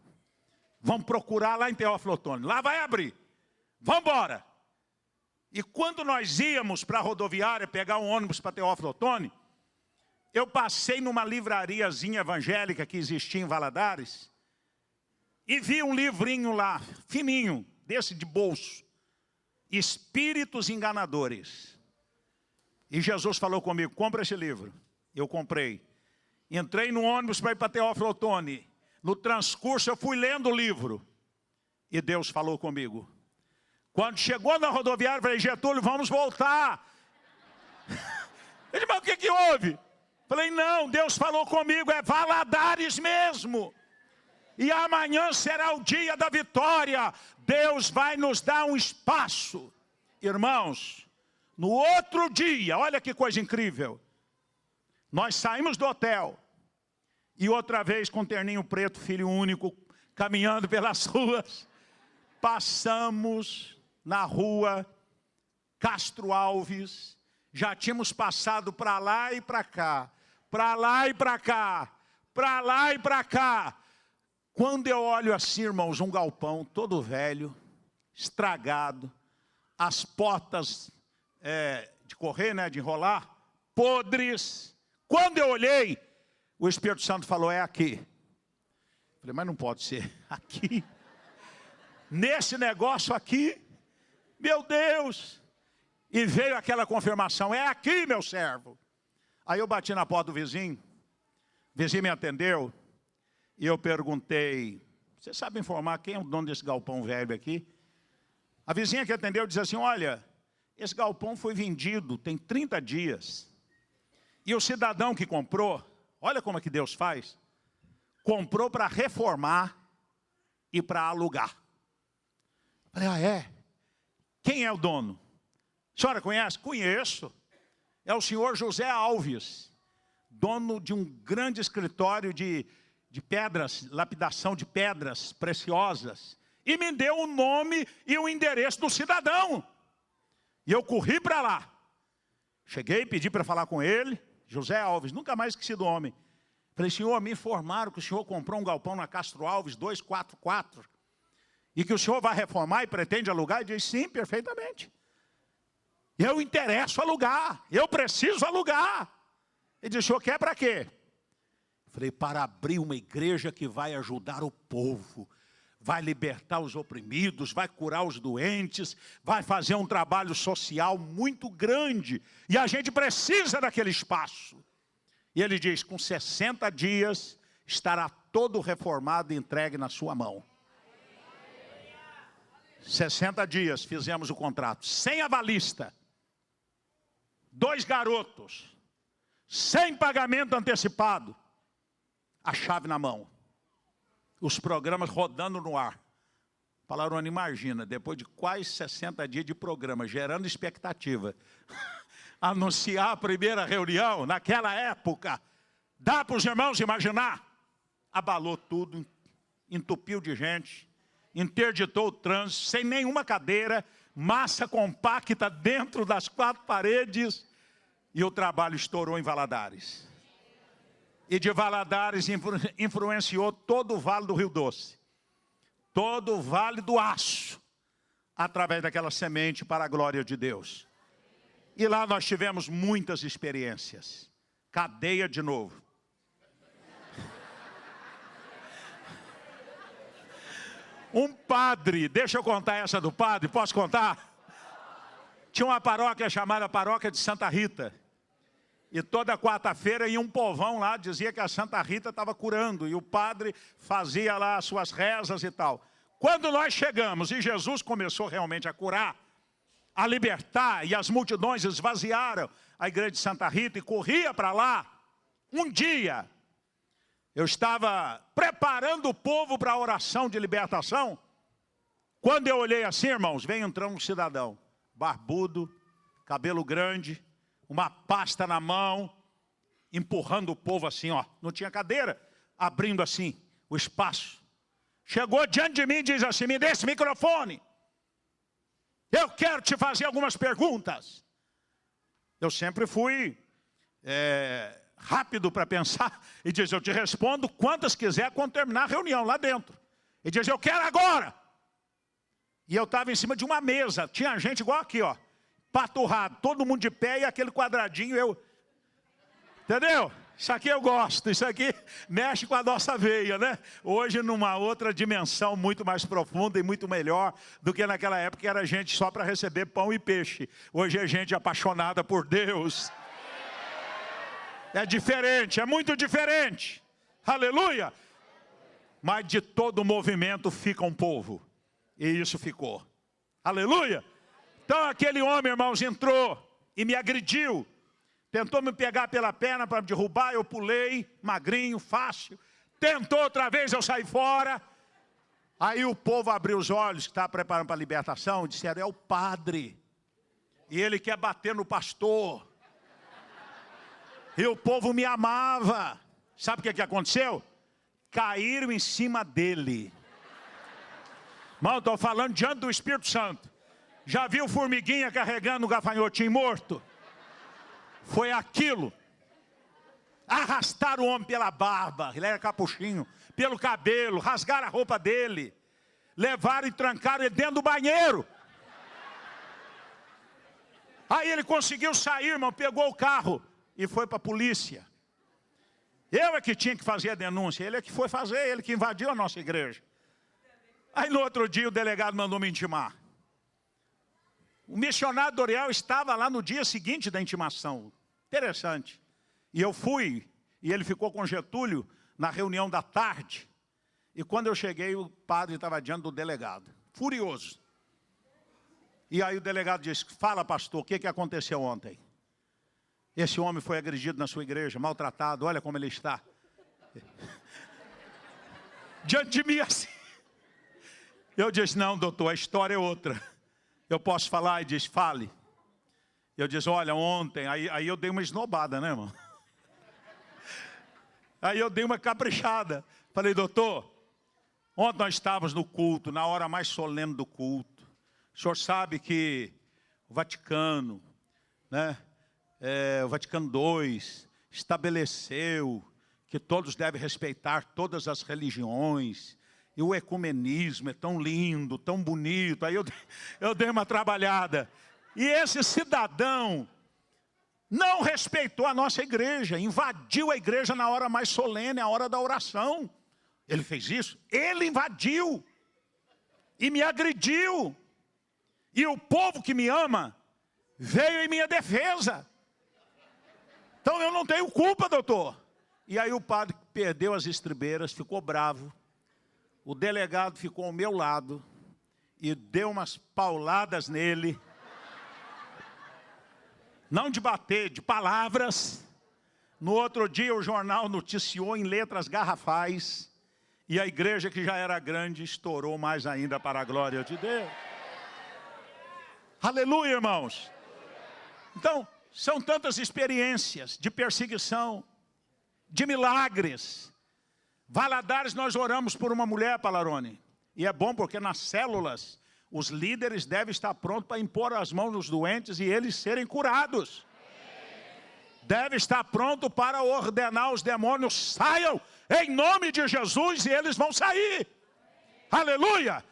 Speaker 2: Vamos procurar lá em Teófilo Otoni. Lá vai abrir. Vamos embora. E quando nós íamos para a rodoviária pegar um ônibus para Teófilo Otoni, eu passei numa livrariazinha evangélica que existia em Valadares e vi um livrinho lá, fininho, desse de bolso. Espíritos Enganadores. E Jesus falou comigo: compra esse livro. Eu comprei. Entrei no ônibus para ir para Teófilo Otoni. No transcurso eu fui lendo o livro. E Deus falou comigo. Quando chegou na rodoviária, eu falei: Getúlio, vamos voltar. Ele: mas o que houve? Falei: não, Deus falou comigo, é Valadares mesmo. E amanhã será o dia da vitória. Deus vai nos dar um espaço. Irmãos, no outro dia, olha que coisa incrível. Nós saímos do hotel. E outra vez com terninho preto, filho único, caminhando pelas ruas. Passamos na rua Castro Alves. Já tínhamos passado para lá e para cá. Para lá e para cá. Para lá e para cá. Quando eu olho assim, irmãos, um galpão todo velho, estragado. As portas de correr, né, de enrolar, podres. Quando eu olhei, o Espírito Santo falou: é aqui. Falei: mas não pode ser aqui. Nesse negócio aqui, meu Deus. E veio aquela confirmação: é aqui, meu servo. Aí eu bati na porta do vizinho. O vizinho me atendeu. E eu perguntei: você sabe informar quem é o dono desse galpão velho aqui? A vizinha que atendeu disse assim: olha, Esse galpão foi vendido, tem 30 dias. E o cidadão que comprou, olha como é que Deus faz, comprou para reformar e para alugar. Eu falei, é? Quem é o dono? A senhora conhece? Conheço. É o senhor José Alves, dono de um grande escritório de pedras, lapidação de pedras preciosas. E me deu o nome e o endereço do cidadão. E eu corri para lá. Cheguei, pedi para falar com ele. José Alves, nunca mais esqueci do homem. Falei, senhor, me informaram que o senhor comprou um galpão na Castro Alves 244. E que o senhor vai reformar e pretende alugar? Ele disse, sim, perfeitamente. Eu interesso alugar, eu preciso alugar. Ele disse, o senhor quer para quê? Falei, para abrir uma igreja que vai ajudar o povo, vai libertar os oprimidos, vai curar os doentes, vai fazer um trabalho social muito grande. E a gente precisa daquele espaço. E ele diz, com 60 dias estará todo reformado e entregue na sua mão. 60 dias fizemos o contrato, sem avalista. 2 garotos, sem pagamento antecipado, a chave na mão, os programas rodando no ar. Palarone, imagina, depois de quase 60 dias de programa, gerando expectativa, anunciar a primeira reunião, naquela época, dá para os irmãos imaginar? Abalou tudo, entupiu de gente, interditou o trânsito, sem nenhuma cadeira, massa compacta dentro das 4 paredes, e o trabalho estourou em Valadares. E de Valadares influenciou todo o Vale do Rio Doce, todo o Vale do Aço, através daquela semente para a glória de Deus. E lá nós tivemos muitas experiências. Cadeia de novo. Um padre, deixa eu contar essa do padre, posso contar? Tinha uma paróquia chamada Paróquia de Santa Rita. E toda quarta-feira ia um povão lá, dizia que a Santa Rita estava curando. E o padre fazia lá as suas rezas e tal. Quando nós chegamos e Jesus começou realmente a curar, a libertar, e as multidões esvaziaram a igreja de Santa Rita e corria para lá, um dia, eu estava preparando o povo para a oração de libertação. Quando eu olhei assim, irmãos, vem entrando um cidadão, barbudo, cabelo grande, uma pasta na mão, empurrando o povo assim, ó. Não tinha cadeira, abrindo assim o espaço. Chegou diante de mim e diz assim, me dê esse microfone. Eu quero te fazer algumas perguntas. Eu sempre fui rápido para pensar e diz, eu te respondo quantas quiser quando terminar a reunião lá dentro. Ele diz, eu quero agora. E eu estava em cima de uma mesa, tinha gente igual aqui, ó, paturrado, todo mundo de pé e aquele quadradinho, entendeu? Isso aqui eu gosto, isso aqui mexe com a nossa veia, né? Hoje numa outra dimensão muito mais profunda e muito melhor do que naquela época que era gente só para receber pão e peixe. Hoje é gente apaixonada por Deus. É diferente, é muito diferente. Aleluia! Mas de todo movimento fica um povo. E isso ficou. Aleluia! Então aquele homem, irmãos, entrou e me agrediu. Tentou me pegar pela perna para me derrubar, eu pulei, magrinho, fácil. Tentou outra vez, eu saí fora. Aí o povo abriu os olhos, que estava preparando para a libertação, e disseram, é o padre. E ele quer bater no pastor. E o povo me amava. Sabe o que aconteceu? Caíram em cima dele. Irmão, estou falando diante do Espírito Santo. Já viu formiguinha carregando o gafanhotinho morto? Foi aquilo. Arrastaram o homem pela barba, ele era capuchinho, pelo cabelo, rasgaram a roupa dele. Levaram e trancaram ele dentro do banheiro. Aí ele conseguiu sair, irmão, pegou o carro e foi para a polícia. Eu é que tinha que fazer a denúncia, ele é que foi fazer, ele que invadiu a nossa igreja. Aí no outro dia o delegado mandou me intimar. O missionário Doriel estava lá no dia seguinte da intimação. Interessante. E eu fui, e ele ficou com Getúlio na reunião da tarde. E quando eu cheguei, o padre estava diante do delegado, furioso. E aí o delegado disse, fala pastor, o que aconteceu ontem? Esse homem foi agredido na sua igreja, maltratado, olha como ele está. Diante de mim assim. Eu disse, não doutor, a história é outra. Eu posso falar? Ele disse, fale. Eu disse, olha, ontem, aí eu dei uma esnobada, né, irmão? Aí eu dei uma caprichada. Falei, doutor, ontem nós estávamos no culto, na hora mais solene do culto. O senhor sabe que o Vaticano, né, o Vaticano II, estabeleceu que todos devem respeitar todas as religiões. E o ecumenismo é tão lindo, tão bonito. Aí eu dei uma trabalhada. E esse cidadão não respeitou a nossa igreja, invadiu a igreja na hora mais solene, a hora da oração. Ele fez isso? Ele invadiu e me agrediu. E o povo que me ama veio em minha defesa. Então eu não tenho culpa, doutor. E aí o padre perdeu as estribeiras, ficou bravo. O delegado ficou ao meu lado e deu umas pauladas nele. Não de bater, de palavras. No outro dia o jornal noticiou em letras garrafais. E a igreja que já era grande estourou mais ainda para a glória de Deus. Aleluia, irmãos. Então, são tantas experiências de perseguição, de milagres. Valadares nós oramos por uma mulher, Palarone. E é bom porque nas células os líderes devem estar prontos para impor as mãos nos doentes e eles serem curados. Deve estar pronto para ordenar os demônios, saiam em nome de Jesus e eles vão sair. Aleluia!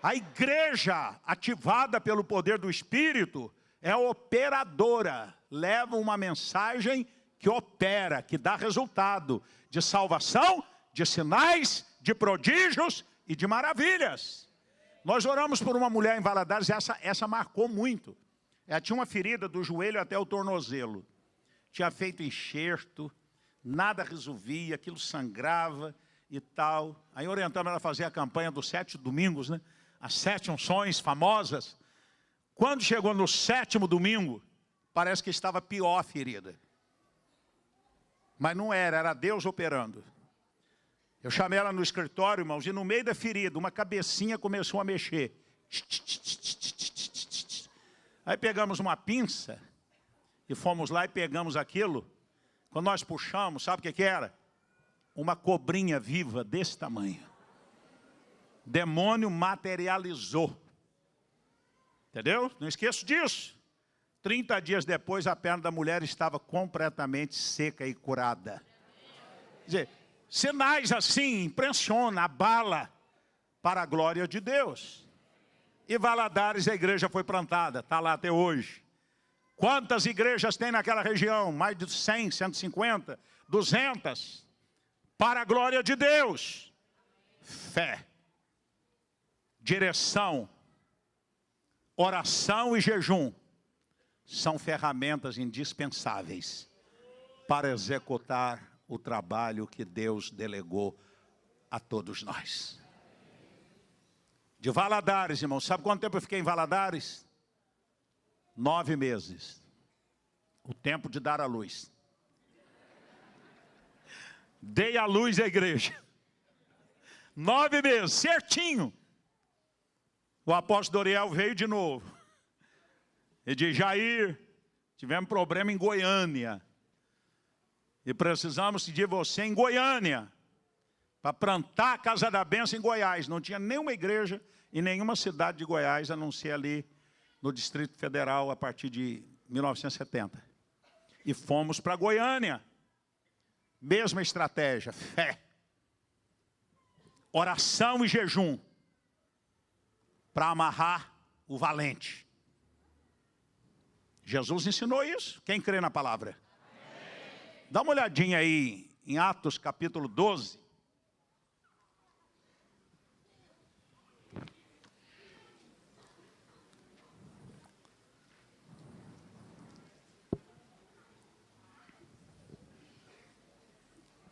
Speaker 2: A igreja ativada pelo poder do Espírito é operadora, leva uma mensagem que opera, que dá resultado de salvação, de sinais, de prodígios e de maravilhas. Nós oramos por uma mulher em Valadares, essa marcou muito. Ela tinha uma ferida do joelho até o tornozelo. Tinha feito enxerto, nada resolvia, aquilo sangrava e tal. Aí orientamos ela a fazer a campanha dos 7 domingos, né? As 7 unções famosas. Quando chegou no 7º domingo, parece que estava pior a ferida. Mas não era Deus operando. Eu chamei ela no escritório, irmãos, e no meio da ferida, uma cabecinha começou a mexer. Aí pegamos uma pinça e fomos lá e pegamos aquilo. Quando nós puxamos, sabe o que era? Uma cobrinha viva desse tamanho. Demônio materializou. Entendeu? Não esqueço disso. 30 dias depois, a perna da mulher estava completamente seca e curada. Quer dizer, sinais assim, impressiona, abala para a glória de Deus. E Valadares, a igreja foi plantada, está lá até hoje. Quantas igrejas tem naquela região? Mais de 100, 150, 200. Para a glória de Deus. Fé, direção, oração e jejum são ferramentas indispensáveis para executar o trabalho que Deus delegou a todos nós. De Valadares, irmão, sabe quanto tempo eu fiquei em Valadares? 9 meses. O tempo de dar a luz. Dei a luz à igreja. 9 meses, certinho. O apóstolo Doriel veio de novo. Ele disse, Jair, tivemos problema em Goiânia. E precisamos de você em Goiânia. Para plantar a Casa da Bênção em Goiás. Não tinha nenhuma igreja em nenhuma cidade de Goiás, a não ser ali no Distrito Federal, a partir de 1970. E fomos para Goiânia. Mesma estratégia, fé. Oração e jejum. Para amarrar o valente. Jesus ensinou isso. Quem crê na palavra? Amém. Dá uma olhadinha aí em Atos capítulo 12.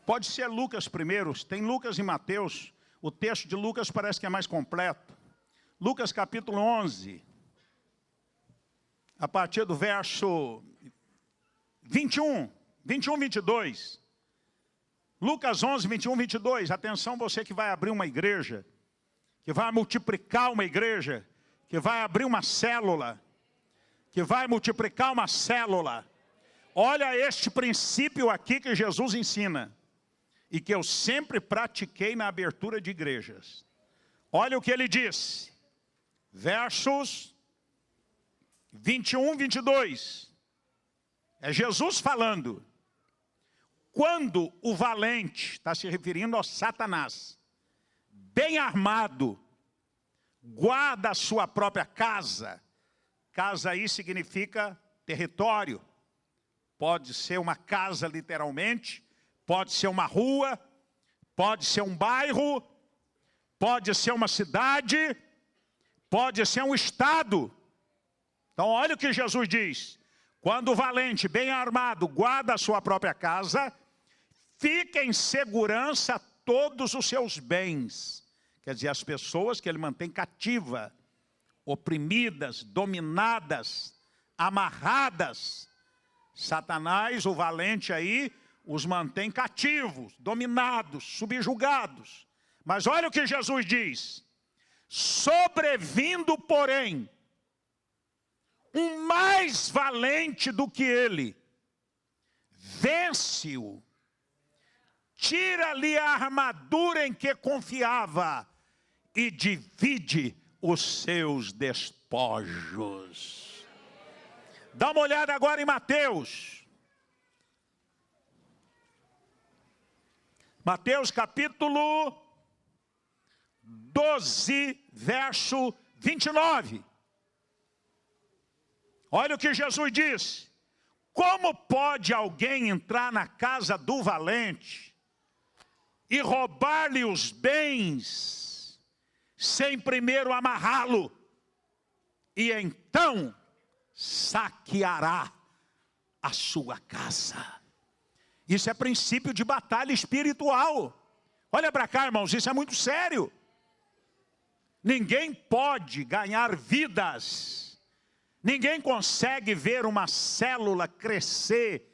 Speaker 2: Pode ser Lucas primeiro, tem Lucas e Mateus. O texto de Lucas parece que é mais completo. Lucas capítulo 11. a partir do verso 21, 22. Lucas 11, 21, 22. Atenção, você que vai abrir uma igreja, que vai multiplicar uma igreja, que vai abrir uma célula, que vai multiplicar uma célula. Olha este princípio aqui que Jesus ensina e que eu sempre pratiquei na abertura de igrejas. Olha o que ele diz, versos 21, 22. É Jesus falando. Quando o valente, está se referindo ao Satanás, bem armado, guarda a sua própria casa. Casa aí significa território. Pode ser uma casa literalmente, pode ser uma rua, pode ser um bairro, pode ser uma cidade, pode ser um estado. Então olha o que Jesus diz. Quando o valente, bem armado, guarda a sua própria casa, fica em segurança todos os seus bens. Quer dizer, as pessoas que ele mantém cativa, oprimidas, dominadas, amarradas. Satanás, o valente aí, os mantém cativos, dominados, subjugados. Mas olha o que Jesus diz. Sobrevindo, porém, um mais valente do que ele, vence-o, tira-lhe a armadura em que confiava e divide os seus despojos. Dá uma olhada agora em Mateus. Mateus capítulo 12, verso 29. Olha o que Jesus diz. Como pode alguém entrar na casa do valente e roubar-lhe os bens, sem primeiro amarrá-lo, e então saqueará a sua casa? Isso é princípio de batalha espiritual. Olha para cá, irmãos, isso é muito sério. Ninguém pode ganhar vidas. Ninguém consegue ver uma célula crescer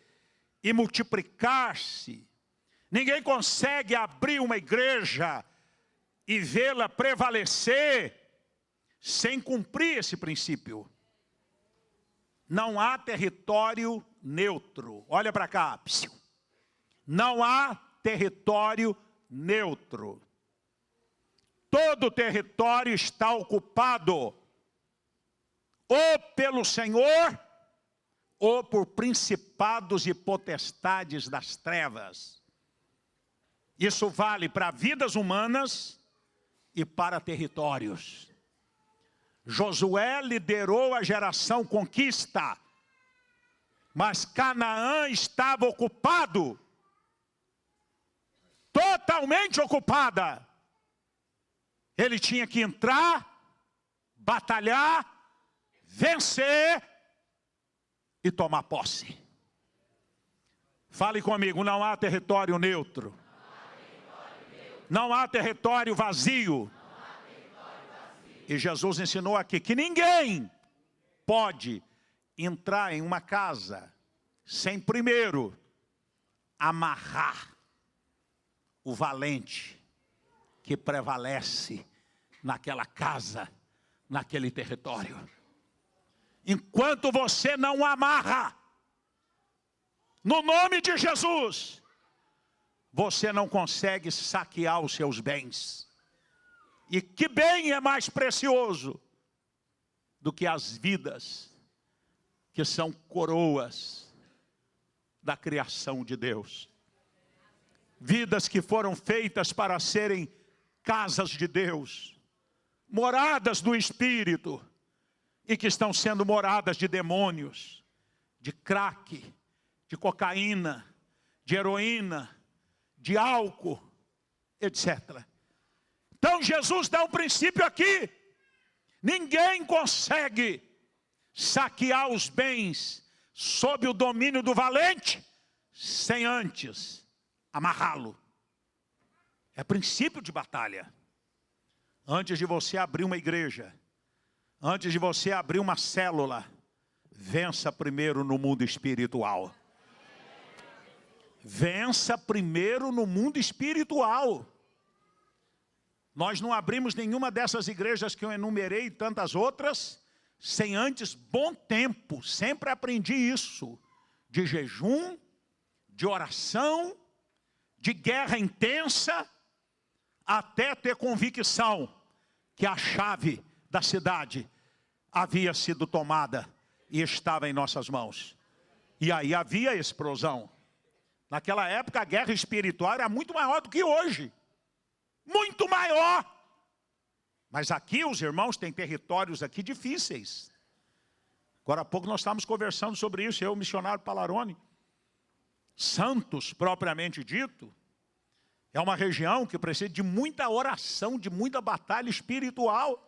Speaker 2: e multiplicar-se. Ninguém consegue abrir uma igreja e vê-la prevalecer sem cumprir esse princípio. Não há território neutro. Olha para cá. Não há território neutro. Todo território está ocupado ou pelo Senhor, ou por principados e potestades das trevas. Isso vale para vidas humanas e para territórios. Josué liderou a geração conquista, mas Canaã estava ocupado, totalmente ocupada. Ele tinha que entrar, batalhar, vencer e tomar posse. Fale comigo, não há território neutro. Não há território vazio. E Jesus ensinou aqui que ninguém pode entrar em uma casa sem primeiro amarrar o valente que prevalece naquela casa, naquele território. Enquanto você não amarra, no nome de Jesus, você não consegue saquear os seus bens. E que bem é mais precioso do que as vidas que são coroas da criação de Deus. Vidas que foram feitas para serem casas de Deus, moradas do Espírito, e que estão sendo moradas de demônios, de crack, de cocaína, de heroína, de álcool, etc. Então Jesus dá um princípio aqui. Ninguém consegue saquear os bens sob o domínio do valente, sem antes amarrá-lo. É princípio de batalha. Antes de você abrir uma igreja, antes de você abrir uma célula, vença primeiro no mundo espiritual. Vença primeiro no mundo espiritual. Nós não abrimos nenhuma dessas igrejas que eu enumerei e tantas outras, sem antes bom tempo. Sempre aprendi isso. De jejum, de oração, de guerra intensa, até ter convicção que a chave da cidade havia sido tomada e estava em nossas mãos. E aí havia explosão. Naquela época a guerra espiritual era muito maior do que hoje. Muito maior. Mas aqui os irmãos têm territórios aqui difíceis. Agora há pouco nós estávamos conversando sobre isso, eu, o missionário Palarone. Santos, propriamente dito, é uma região que precisa de muita oração, de muita batalha espiritual.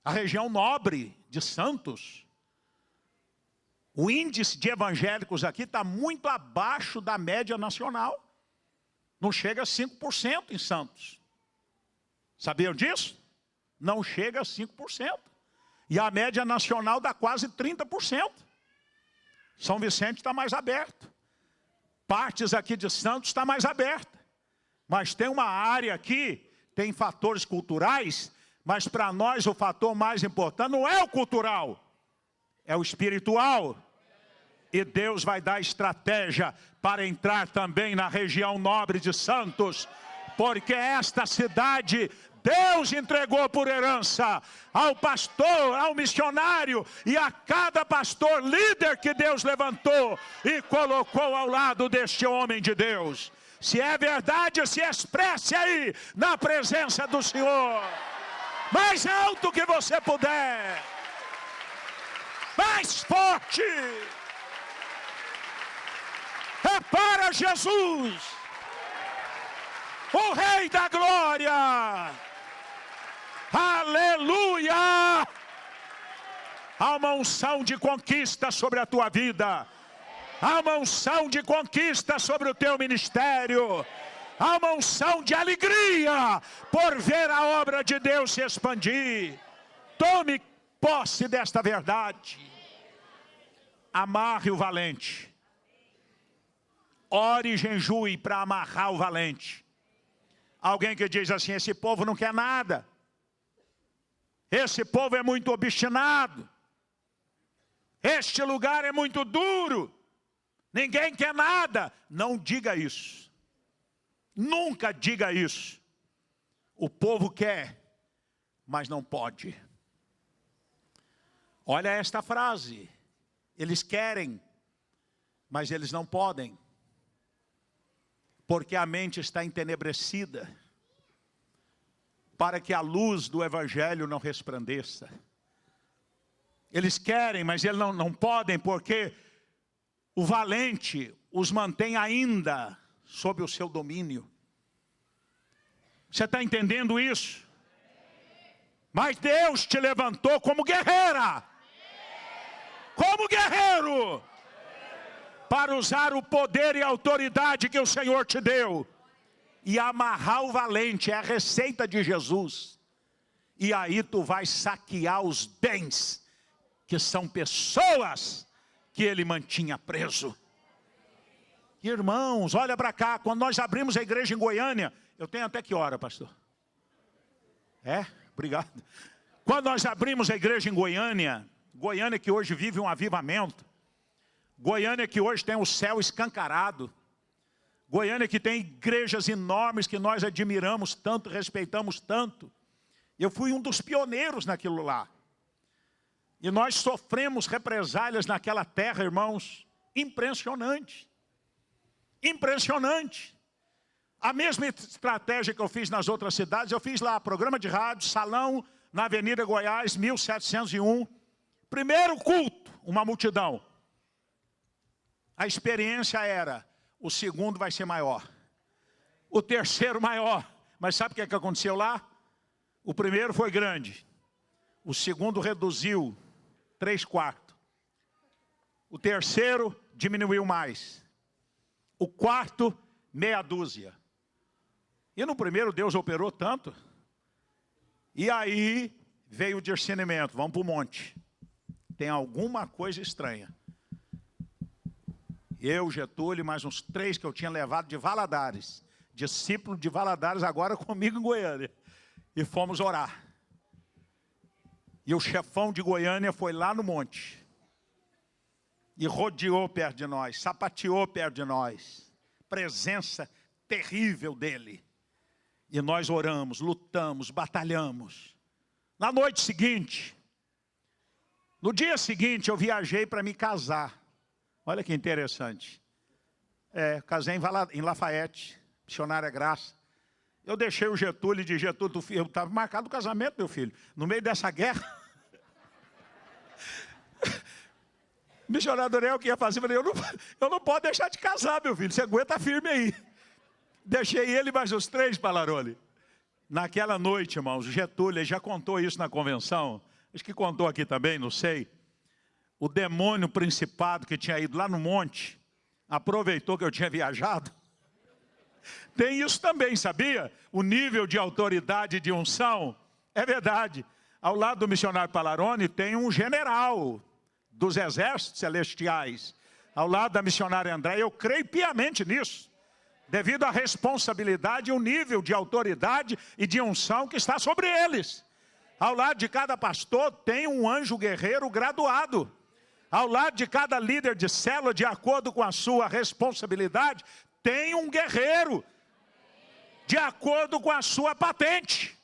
Speaker 2: A região nobre de Santos. O índice de evangélicos aqui está muito abaixo da média nacional. Não chega a 5% em Santos. Sabiam disso? Não chega a 5%. E a média nacional dá quase 30%. São Vicente está mais aberto. Partes aqui de Santos está mais aberta. Mas tem uma área aqui, tem fatores culturais, mas para nós o fator mais importante não é o cultural, é o espiritual. E Deus vai dar estratégia para entrar também na região nobre de Santos, porque esta cidade Deus entregou por herança ao pastor, ao missionário e a cada pastor líder que Deus levantou e colocou ao lado deste homem de Deus. Se é verdade, se expresse aí na presença do Senhor. Mais alto que você puder. Mais forte. É para Jesus, o Rei da Glória. Aleluia! Há uma unção de conquista sobre a tua vida. Há uma unção de conquista sobre o teu ministério. Há uma unção de alegria por ver a obra de Deus se expandir. Tome posse desta verdade. Amarre o valente. Ore e jejue para amarrar o valente. Alguém que diz assim, esse povo não quer nada. Esse povo é muito obstinado. Este lugar é muito duro. Ninguém quer nada. Não diga isso. Nunca diga isso. O povo quer, mas não pode. Olha esta frase. Eles querem, mas eles não podem. Porque a mente está entenebrecida, para que a luz do Evangelho não resplandeça. Eles querem, mas eles não podem, porque o valente os mantém ainda sob o seu domínio. Você está entendendo isso? Mas Deus te levantou como guerreira. Como guerreiro. Para usar o poder e a autoridade que o Senhor te deu. E amarrar o valente, é a receita de Jesus. E aí tu vai saquear os bens, que são pessoas que ele mantinha preso. Irmãos, olha para cá, quando nós abrimos a igreja em Goiânia, eu tenho até que hora, pastor? Obrigado. Quando nós abrimos a igreja em Goiânia, Goiânia que hoje vive um avivamento, Goiânia que hoje tem o céu escancarado, Goiânia que tem igrejas enormes que nós admiramos tanto, respeitamos tanto. Eu fui um dos pioneiros naquilo lá. E nós sofremos represálias naquela terra, irmãos, impressionante. Impressionante. A mesma estratégia que eu fiz nas outras cidades, eu fiz lá, programa de rádio, salão, na Avenida Goiás, 1701. Primeiro culto, uma multidão. A experiência era, o segundo vai ser maior. O terceiro maior. Mas sabe o que aconteceu lá? O primeiro foi grande. O segundo reduziu 3/4. O terceiro diminuiu mais. O quarto, meia dúzia. E no primeiro Deus operou tanto. E aí veio o discernimento, vamos para o monte. tem alguma coisa estranha. Eu, Getúlio, mais uns 3 que eu tinha levado de Valadares. Discípulo de Valadares, agora comigo em Goiânia. E fomos orar. E o chefão de Goiânia foi lá no monte. E rodeou perto de nós, sapateou perto de nós. Presença terrível dele. E nós oramos, lutamos, batalhamos. Na noite seguinte, no dia seguinte eu viajei para me casar. Olha que interessante. Casei em Lafayette, Missionária Graça. Eu deixei o Getúlio e disse, Getúlio, eu estava marcado o casamento, meu filho. No meio dessa guerra. O missionário Daniel que ia fazer, eu falei, eu não posso deixar de casar, meu filho. Você aguenta firme aí. Deixei ele mais os 3, Palaroli. Naquela noite, irmãos, o Getúlio, ele já contou isso na convenção. Acho que contou aqui também, não sei. O demônio principado que tinha ido lá no monte, aproveitou que eu tinha viajado. Tem isso também, sabia? O nível de autoridade e de unção. É verdade. Ao lado do missionário Palaroni tem um general dos exércitos celestiais. Ao lado da missionária André, eu creio piamente nisso. Devido à responsabilidade e o nível de autoridade e de unção que está sobre eles. Ao lado de cada pastor tem um anjo guerreiro graduado. Ao lado de cada líder de célula, de acordo com a sua responsabilidade, tem um guerreiro. De acordo com a sua patente.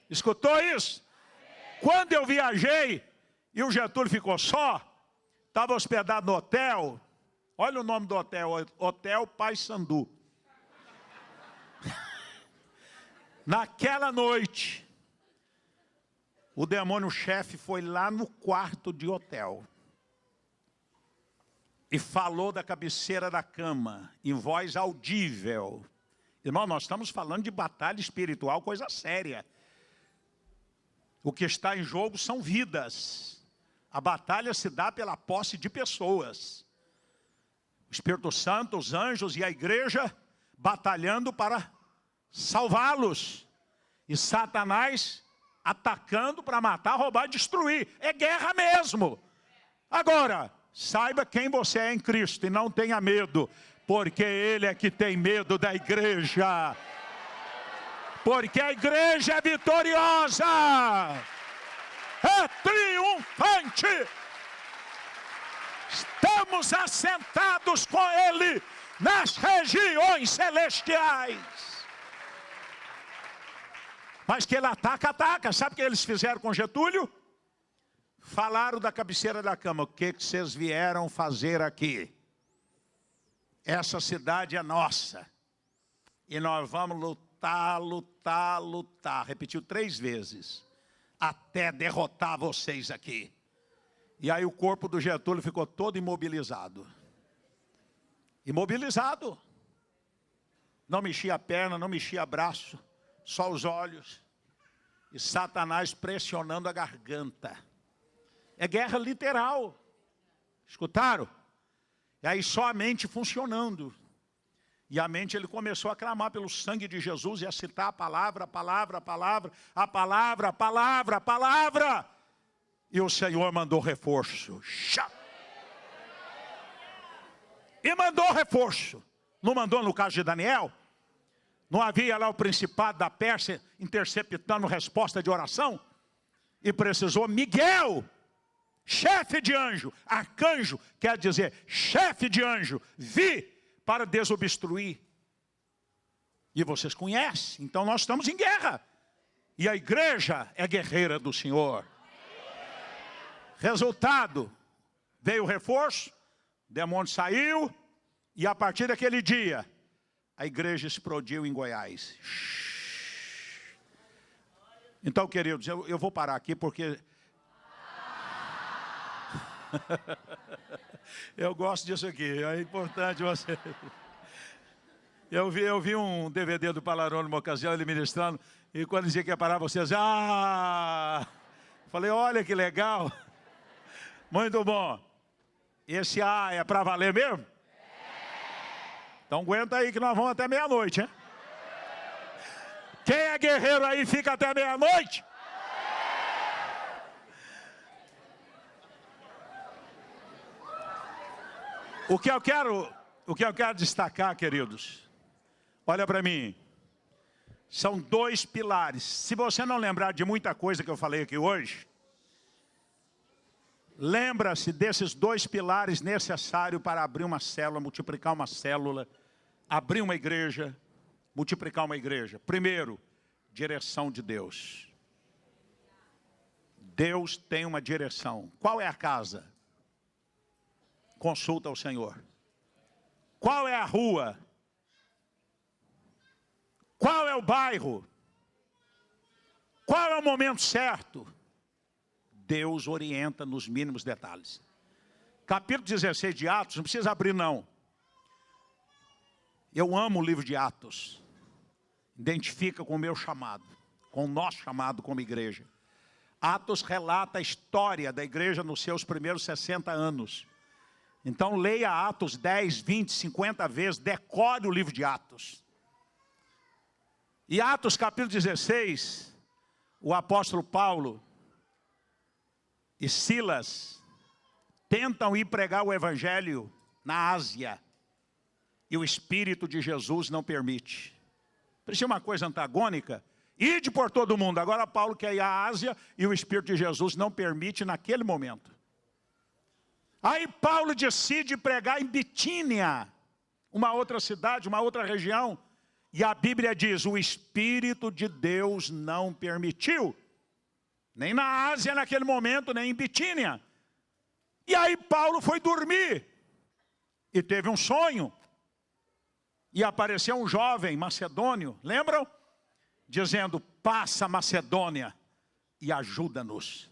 Speaker 2: Escutou isso? Quando eu viajei e o Getúlio ficou só, estava hospedado no hotel. Olha o nome do hotel, Hotel Paysandu. Naquela noite, o demônio-chefe foi lá no quarto de hotel e falou da cabeceira da cama, em voz audível. Irmão, nós estamos falando de batalha espiritual, coisa séria. O que está em jogo são vidas. A batalha se dá pela posse de pessoas. O Espírito Santo, os anjos e a igreja batalhando para salvá-los. E Satanás atacando para matar, roubar, destruir. É guerra mesmo. Agora, saiba quem você é em Cristo e não tenha medo. Porque Ele é que tem medo da igreja. Porque a igreja é vitoriosa. É triunfante. Estamos assentados com Ele nas regiões celestiais. Mas que Ele ataca, ataca. Sabe o que eles fizeram com Getúlio? Falaram da cabeceira da cama. O que vocês vieram fazer aqui? Essa cidade é nossa. E nós vamos lutar, lutar, lutar. Repetiu 3 vezes. Até derrotar vocês aqui. E aí o corpo do Getúlio ficou todo imobilizado. Imobilizado. Não mexia a perna, não mexia braço. Só os olhos. E Satanás pressionando a garganta. É guerra literal. Escutaram? E aí só a mente funcionando. E a mente, ele começou a clamar pelo sangue de Jesus e a citar a palavra, a palavra, a palavra, a palavra, a palavra, a palavra. E o Senhor mandou reforço. E mandou reforço. Não mandou no caso de Daniel? Não havia lá o principado da Pérsia interceptando resposta de oração? E precisou Miguel, chefe de anjo, arcanjo, quer dizer, chefe de anjo, vir para desobstruir. E vocês conhecem, então nós estamos em guerra. E a igreja é guerreira do Senhor. Resultado, veio o reforço, o demônio saiu, e a partir daquele dia, a igreja explodiu em Goiás. Então, queridos, eu vou parar aqui porque eu gosto disso aqui, é importante você. Eu vi um DVD do Palaroni numa ocasião, ele ministrando, e quando dizia que ia parar, vocês, falei, olha que legal, muito bom. Esse é para valer mesmo? Então aguenta aí que nós vamos até meia-noite, hein? Quem é guerreiro aí fica até meia-noite? O que eu quero destacar, queridos, olha para mim, são dois pilares. Se você não lembrar de muita coisa que eu falei aqui hoje, lembra-se desses dois pilares necessários para abrir uma célula, multiplicar uma célula, abrir uma igreja, multiplicar uma igreja. Primeiro, direção de Deus. Deus tem uma direção. Qual é a casa? Consulta ao Senhor. Qual é a rua? Qual é o bairro? Qual é o momento certo? Deus orienta nos mínimos detalhes. Capítulo 16 de Atos, não precisa abrir não. Eu amo o livro de Atos. Identifica com o meu chamado, com o nosso chamado como igreja. Atos relata a história da igreja nos seus primeiros 60 anos. Então leia Atos 10, 20, 50 vezes, decore o livro de Atos. E Atos capítulo 16, o apóstolo Paulo e Silas tentam ir pregar o evangelho na Ásia. E o Espírito de Jesus não permite. Parecia uma coisa antagônica. Ide por todo mundo. Agora Paulo quer ir à Ásia e o Espírito de Jesus não permite naquele momento. Aí Paulo decide pregar em Bitínia, uma outra cidade, uma outra região. E a Bíblia diz, o Espírito de Deus não permitiu. Nem na Ásia naquele momento, nem em Bitínia. E aí Paulo foi dormir. E teve um sonho. E apareceu um jovem macedônio, lembram? Dizendo, passa Macedônia e ajuda-nos.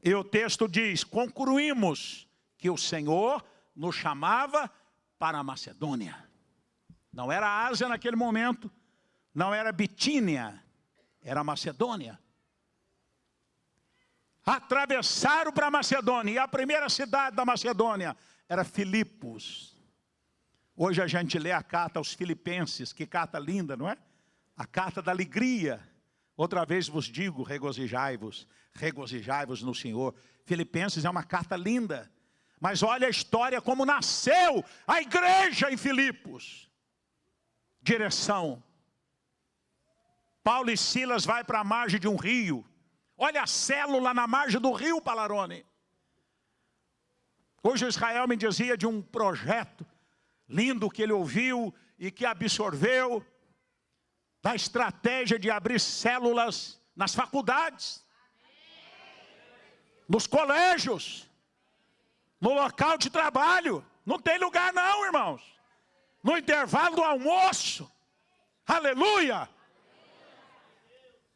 Speaker 2: E o texto diz, concluímos que o Senhor nos chamava para a Macedônia. Não era a Ásia naquele momento, não era Bitínia, era a Macedônia. Atravessaram para a Macedônia, e a primeira cidade da Macedônia era Filipos. Hoje a gente lê a carta aos Filipenses, que carta linda, não é? A carta da alegria. Outra vez vos digo, regozijai-vos no Senhor. Filipenses é uma carta linda. Mas olha a história como nasceu a igreja em Filipos. Direção. Paulo e Silas vai para a margem de um rio. Olha a célula na margem do rio Palarone. Hoje o Israel me dizia de um projeto lindo que ele ouviu e que absorveu da estratégia de abrir células nas faculdades, nos colégios, no local de trabalho. Não tem lugar não, irmãos. No intervalo do almoço. Aleluia!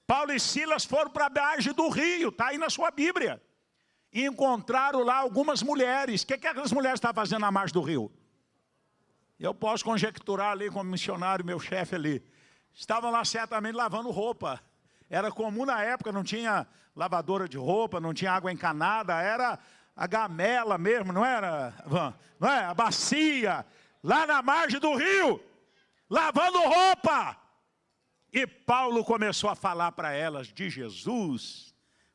Speaker 2: Paulo e Silas foram para a margem do rio, está aí na sua Bíblia. E encontraram lá algumas mulheres. O que aquelas mulheres estavam fazendo na margem do rio? Eu posso conjecturar ali como missionário, meu chefe ali. Estavam lá certamente lavando roupa. Era comum na época, não tinha lavadora de roupa, não tinha água encanada, era a gamela mesmo, não era? Não é? A bacia, lá na margem do rio, lavando roupa. E Paulo começou a falar para elas de Jesus,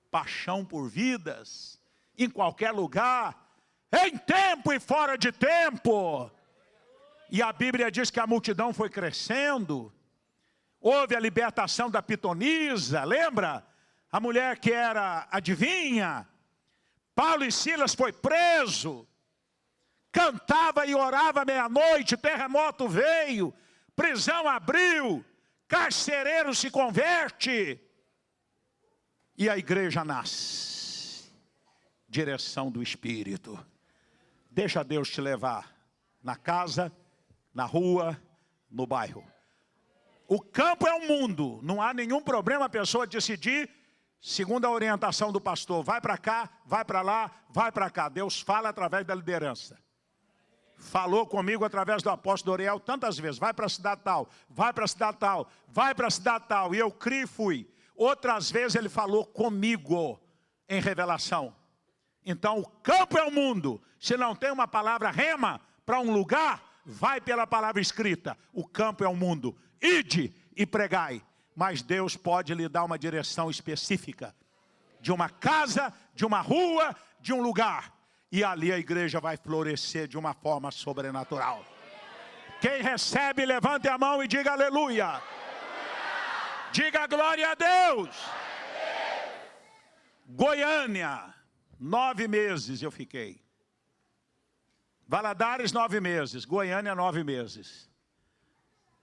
Speaker 2: paixão por vidas, em qualquer lugar, em tempo e fora de tempo. E a Bíblia diz que a multidão foi crescendo. Houve a libertação da pitonisa, lembra? A mulher que era adivinha. Paulo e Silas foi preso. Cantava e orava meia-noite, terremoto veio, prisão abriu, carcereiro se converte. E a igreja nasce. Direção do Espírito. Deixa Deus te levar na casa, na rua, no bairro. O campo é um mundo, não há nenhum problema a pessoa decidir, segundo a orientação do pastor, vai para cá, vai para lá, vai para cá. Deus fala através da liderança. Falou comigo através do apóstolo Doriel tantas vezes, vai para a cidade tal, vai para a cidade tal, vai para a cidade tal. E eu criei e fui. Outras vezes ele falou comigo em revelação. Então o campo é o mundo. Se não tem uma palavra rema para um lugar, vai pela palavra escrita. O campo é o mundo. Ide e pregai. Mas Deus pode lhe dar uma direção específica. De uma casa, de uma rua, de um lugar. e ali a igreja vai florescer de uma forma sobrenatural. Quem recebe, levante a mão e diga aleluia. Diga glória a Deus. Goiânia, 9 meses eu fiquei. Valadares, 9 meses. Goiânia, 9 meses.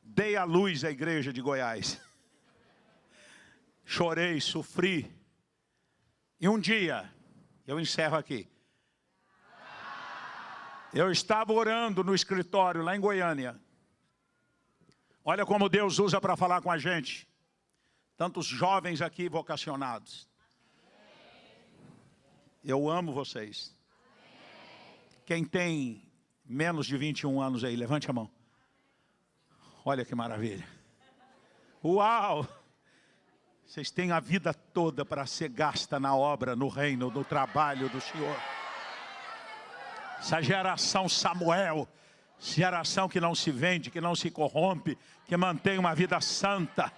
Speaker 2: Dei à luz a igreja de Goiás. Chorei, sofri. E um dia, eu encerro aqui. Eu estava orando no escritório lá em Goiânia. Olha como Deus usa para falar com a gente. Tantos jovens aqui vocacionados. Eu amo vocês. Quem tem menos de 21 anos aí, levante a mão. Olha que maravilha. Uau! Vocês têm a vida toda para ser gasta na obra, no reino, no trabalho do Senhor. Essa geração Samuel, geração que não se vende, que não se corrompe, que mantém uma vida santa.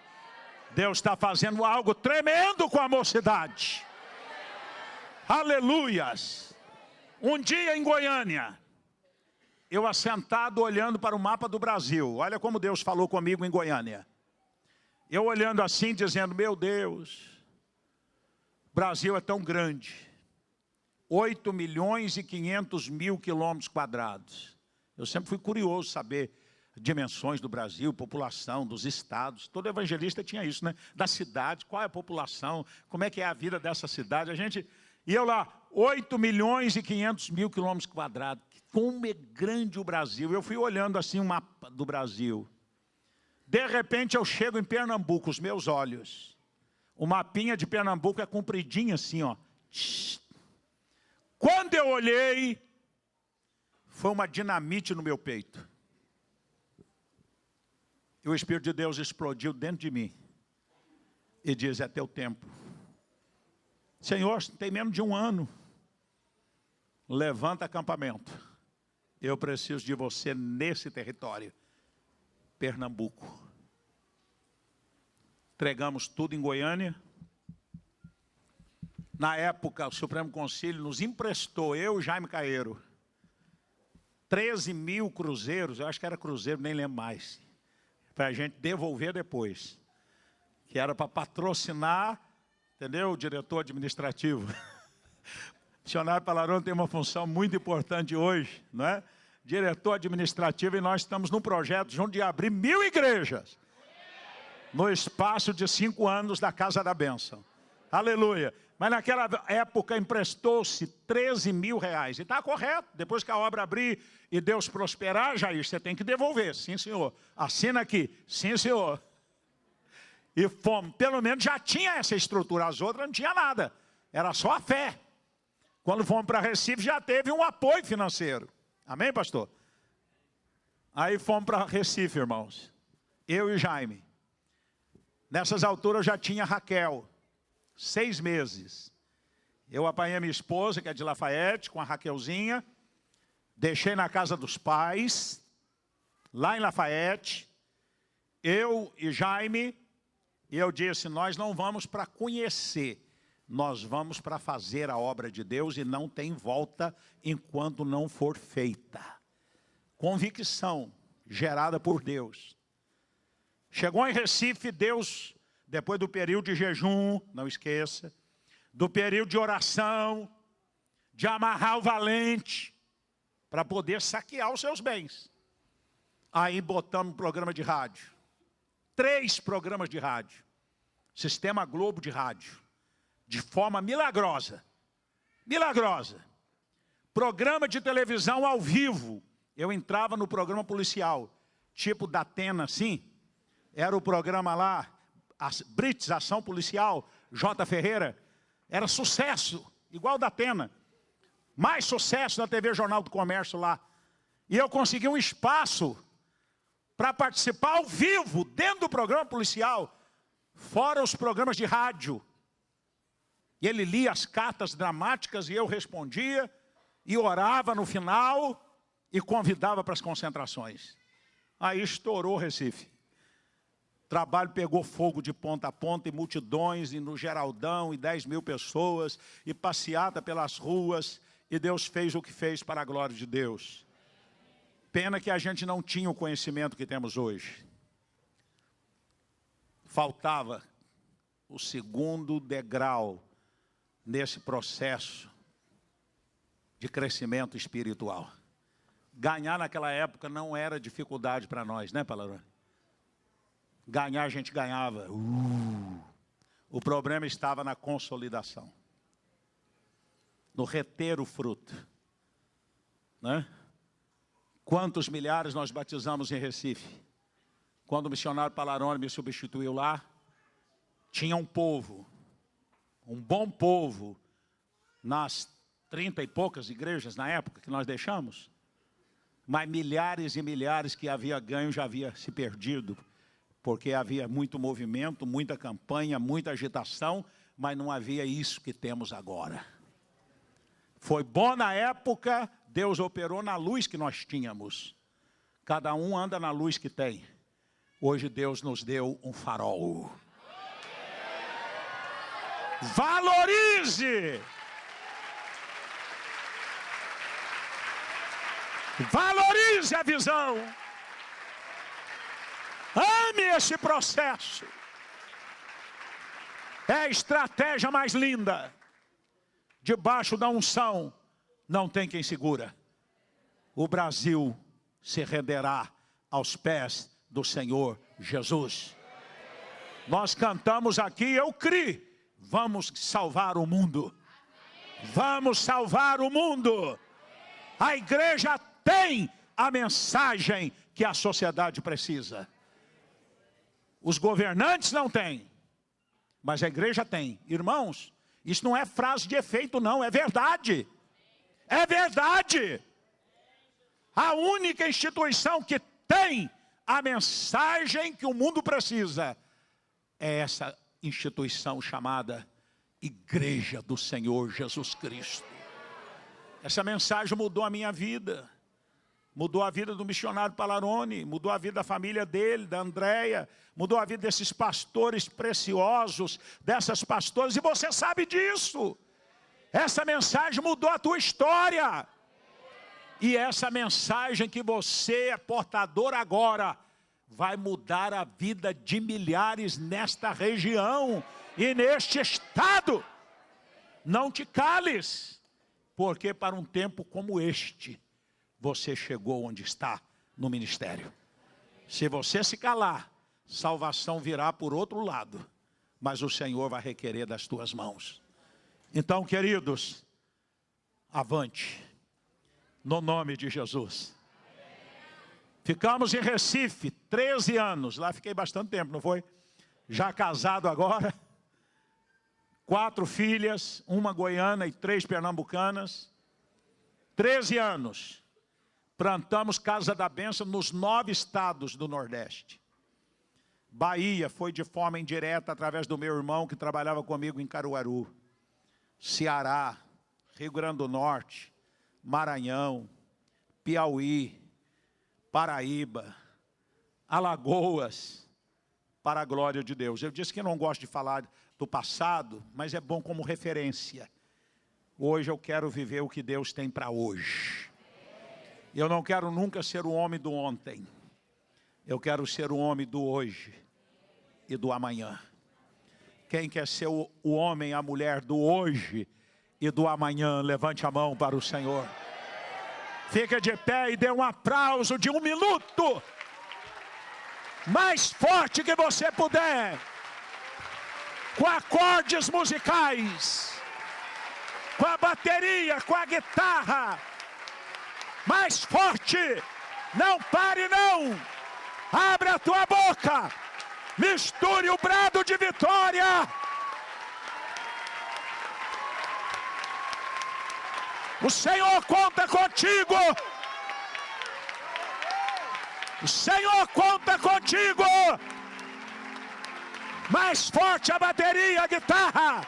Speaker 2: Deus está fazendo algo tremendo com a mocidade. Aleluias! Um dia em Goiânia, eu assentado olhando para o mapa do Brasil. Olha como Deus falou comigo em Goiânia. Eu olhando assim, dizendo, meu Deus, o Brasil é tão grande. 8.500.000 quilômetros quadrados. Eu sempre fui curioso saber dimensões do Brasil, população, dos estados. Todo evangelista tinha isso, né? Da cidade, qual é a população, como é que é a vida dessa cidade. E eu lá, 8.500.000 quilômetros quadrados. Como é grande o Brasil. Eu fui olhando assim o mapa do Brasil. De repente eu chego em Pernambuco, os meus olhos. O mapinha de Pernambuco é compridinho assim, ó. Quando eu olhei, foi uma dinamite no meu peito. E o Espírito de Deus explodiu dentro de mim. E diz, é teu tempo. Senhor, tem menos de um ano. Levanta acampamento. Eu preciso de você nesse território. Pernambuco. Entregamos tudo em Goiânia. Na época, o Supremo Conselho nos emprestou, eu e Jaime Caeiro, 13.000 cruzeiros, eu acho que era cruzeiro, nem lembro mais, para a gente devolver depois. Que era para patrocinar, entendeu? O diretor administrativo. O missionário Palarão tem uma função muito importante hoje, não é? Diretor administrativo, e nós estamos num projeto junto de abrir 1.000 igrejas. No espaço de 5 anos da Casa da Bênção. Aleluia. Mas naquela época emprestou-se 13 mil reais. E está correto. Depois que a obra abrir e Deus prosperar, Jair, você tem que devolver. Sim, senhor. Assina aqui. Sim, senhor. E fomos. Pelo menos já tinha essa estrutura. As outras não tinha nada. Era só a fé. Quando fomos para Recife, já teve um apoio financeiro. Amém, pastor? Aí fomos para Recife, irmãos. Eu e Jaime. Nessas alturas já tinha Raquel. 6 meses. Eu apanhei a minha esposa, que é de Lafayette, com a Raquelzinha. Deixei na casa dos pais, lá em Lafayette. Eu e Jaime. E eu disse, nós não vamos para conhecer. Nós vamos para fazer a obra de Deus e não tem volta enquanto não for feita. Convicção gerada por Deus. Chegou em Recife, Deus... Depois do período de jejum, não esqueça, do período de oração, de amarrar o valente, para poder saquear os seus bens. Aí botamos um programa de rádio. 3 programas de rádio. Sistema Globo de rádio. De forma milagrosa. Milagrosa. Programa de televisão ao vivo. Eu entrava no programa policial. Tipo da Atena, assim. Era o programa lá. Brits, Ação Policial, J. Ferreira, era sucesso, igual da Atena. Mais sucesso da TV Jornal do Comércio lá. E eu consegui um espaço para participar ao vivo, dentro do programa policial, fora os programas de rádio. E ele lia as cartas dramáticas e eu respondia, e orava no final, e convidava para as concentrações. Aí estourou o Recife. O trabalho pegou fogo de ponta a ponta, e multidões, e no Geraldão, e 10 mil pessoas, e passeata pelas ruas, e Deus fez o que fez para a glória de Deus. Pena que a gente não tinha o conhecimento que temos hoje. Faltava o segundo degrau nesse processo de crescimento espiritual. Ganhar naquela época não era dificuldade para nós, né, Palarone? Ganhar a gente ganhava. O problema estava na consolidação, no reter o fruto, né? Quantos milhares nós batizamos em Recife? Quando o missionário Palarone me substituiu lá, tinha um povo, um bom povo, nas 30 e poucas igrejas na época que nós deixamos, mas milhares e milhares que havia ganho já havia se perdido, porque havia muito movimento, muita campanha, muita agitação, mas não havia isso que temos agora. Foi bom na época, Deus operou na luz que nós tínhamos. Cada um anda na luz que tem. Hoje Deus nos deu um farol. Valorize! Valorize a visão. Ame esse processo. É a estratégia mais linda. Debaixo da unção, não tem quem segura. O Brasil se renderá aos pés do Senhor Jesus. Nós cantamos aqui, eu criei. Vamos salvar o mundo. Vamos salvar o mundo. A igreja tem a mensagem que a sociedade precisa. Os governantes não têm, mas a igreja tem. Irmãos, isso não é frase de efeito não, é verdade. É verdade. A única instituição que tem a mensagem que o mundo precisa é essa instituição chamada Igreja do Senhor Jesus Cristo. Essa mensagem mudou a minha vida. Mudou a vida do missionário Palarone, mudou a vida da família dele, da Andréia, mudou a vida desses pastores preciosos, dessas pastoras, e você sabe disso. Essa mensagem mudou a tua história. E essa mensagem que você é portador agora, vai mudar a vida de milhares nesta região e neste estado. Não te cales, porque para um tempo como este, você chegou onde está no ministério. Se você se calar, salvação virá por outro lado, mas o Senhor vai requerer das tuas mãos. Então, queridos, avante, no nome de Jesus. Ficamos em Recife 13 anos, lá fiquei bastante tempo, não foi? Já casado agora, 4 filhas, uma goiana e 3 pernambucanas, 13 anos. Plantamos Casa da Bênção nos 9 estados do Nordeste. Bahia foi de forma indireta através do meu irmão que trabalhava comigo em Caruaru. Ceará, Rio Grande do Norte, Maranhão, Piauí, Paraíba, Alagoas, para a glória de Deus. Eu disse que não gosto de falar do passado, mas é bom como referência. Hoje eu quero viver o que Deus tem para hoje. Eu não quero nunca ser o homem do ontem. Eu quero ser o homem do hoje e do amanhã. Quem quer ser o homem, a mulher do hoje e do amanhã, levante a mão para o Senhor. Fica de pé e dê um aplauso de 1 minuto. Mais forte que você puder. Com acordes musicais. Com a bateria, com a guitarra. Mais forte. Não pare não. Abre a tua boca. Misture o brado de vitória. O Senhor conta contigo. O Senhor conta contigo. Mais forte a bateria, a guitarra.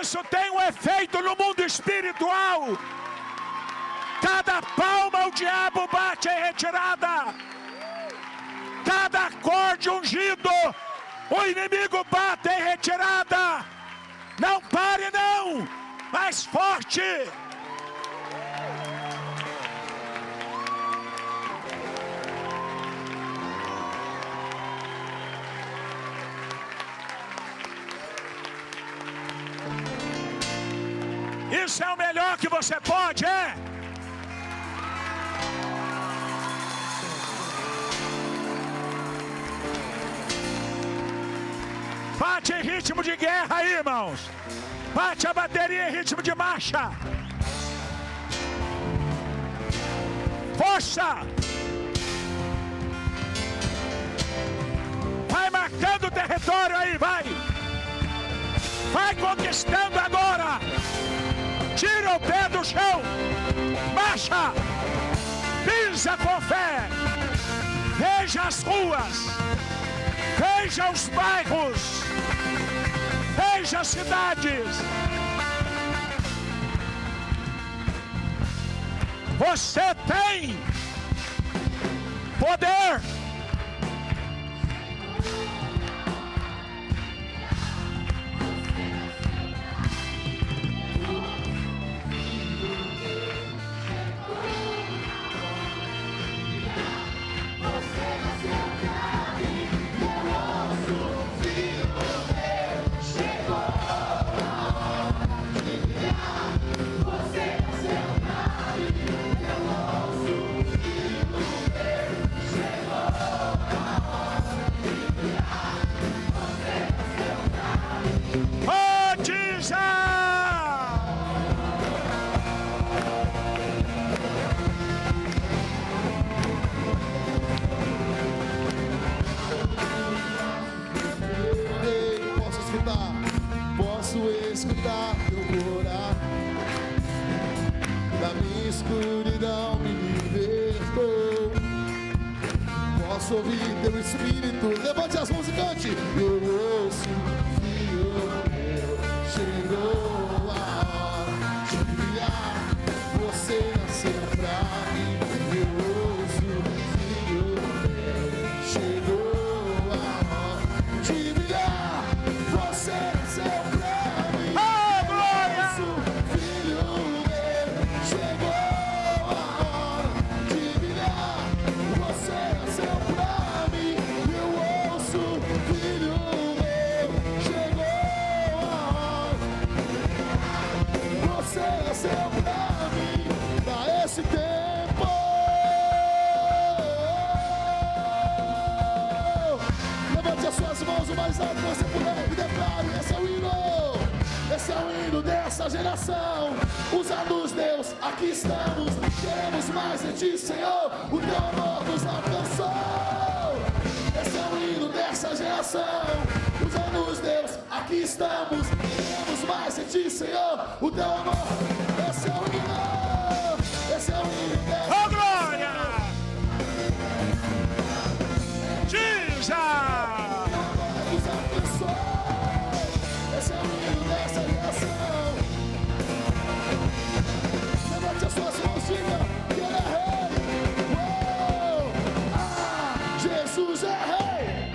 Speaker 2: Isso tem um efeito no mundo espiritual. Cada palma o diabo bate em retirada. Cada acorde ungido, o inimigo bate em retirada. Não pare não. mais forte. Isso é o melhor que você pode, é? Bate em ritmo de guerra aí, irmãos. Bate a bateria em ritmo de marcha. Força! Vai marcando o território aí, vai! Vai conquistando agora! Tira o pé do chão! Marcha! Pisa com fé! Veja as ruas! Veja os bairros! Veja as cidades! Você tem poder!
Speaker 3: Posso escutar teu orar, da minha escuridão me libertou. Posso ouvir teu espírito, levante as mãos e cante. Eu ouço, filho meu, chegou a hora de brilhar, você nasceu pra mim. Eu ouço, filho meu, chegou a hora de brilhar, você nasceu pra mim. Esse tempo, levante as suas mãos o mais alto que você puder e declare: esse é o hino, esse é o hino dessa geração. Usa-nos, Deus, aqui estamos, queremos mais de ti, Senhor, o teu amor nos alcançou. Esse é o hino dessa geração. Usa-nos, Deus, aqui estamos, queremos mais de ti, Senhor, o teu amor. Esse é o hino, esse é o hino dessa
Speaker 2: geração. Oh, glória! Jesus!
Speaker 3: Esse é o hino dessa geração. Levante as suas mãos, diga que ele é rei. Oh, ah, Jesus é rei.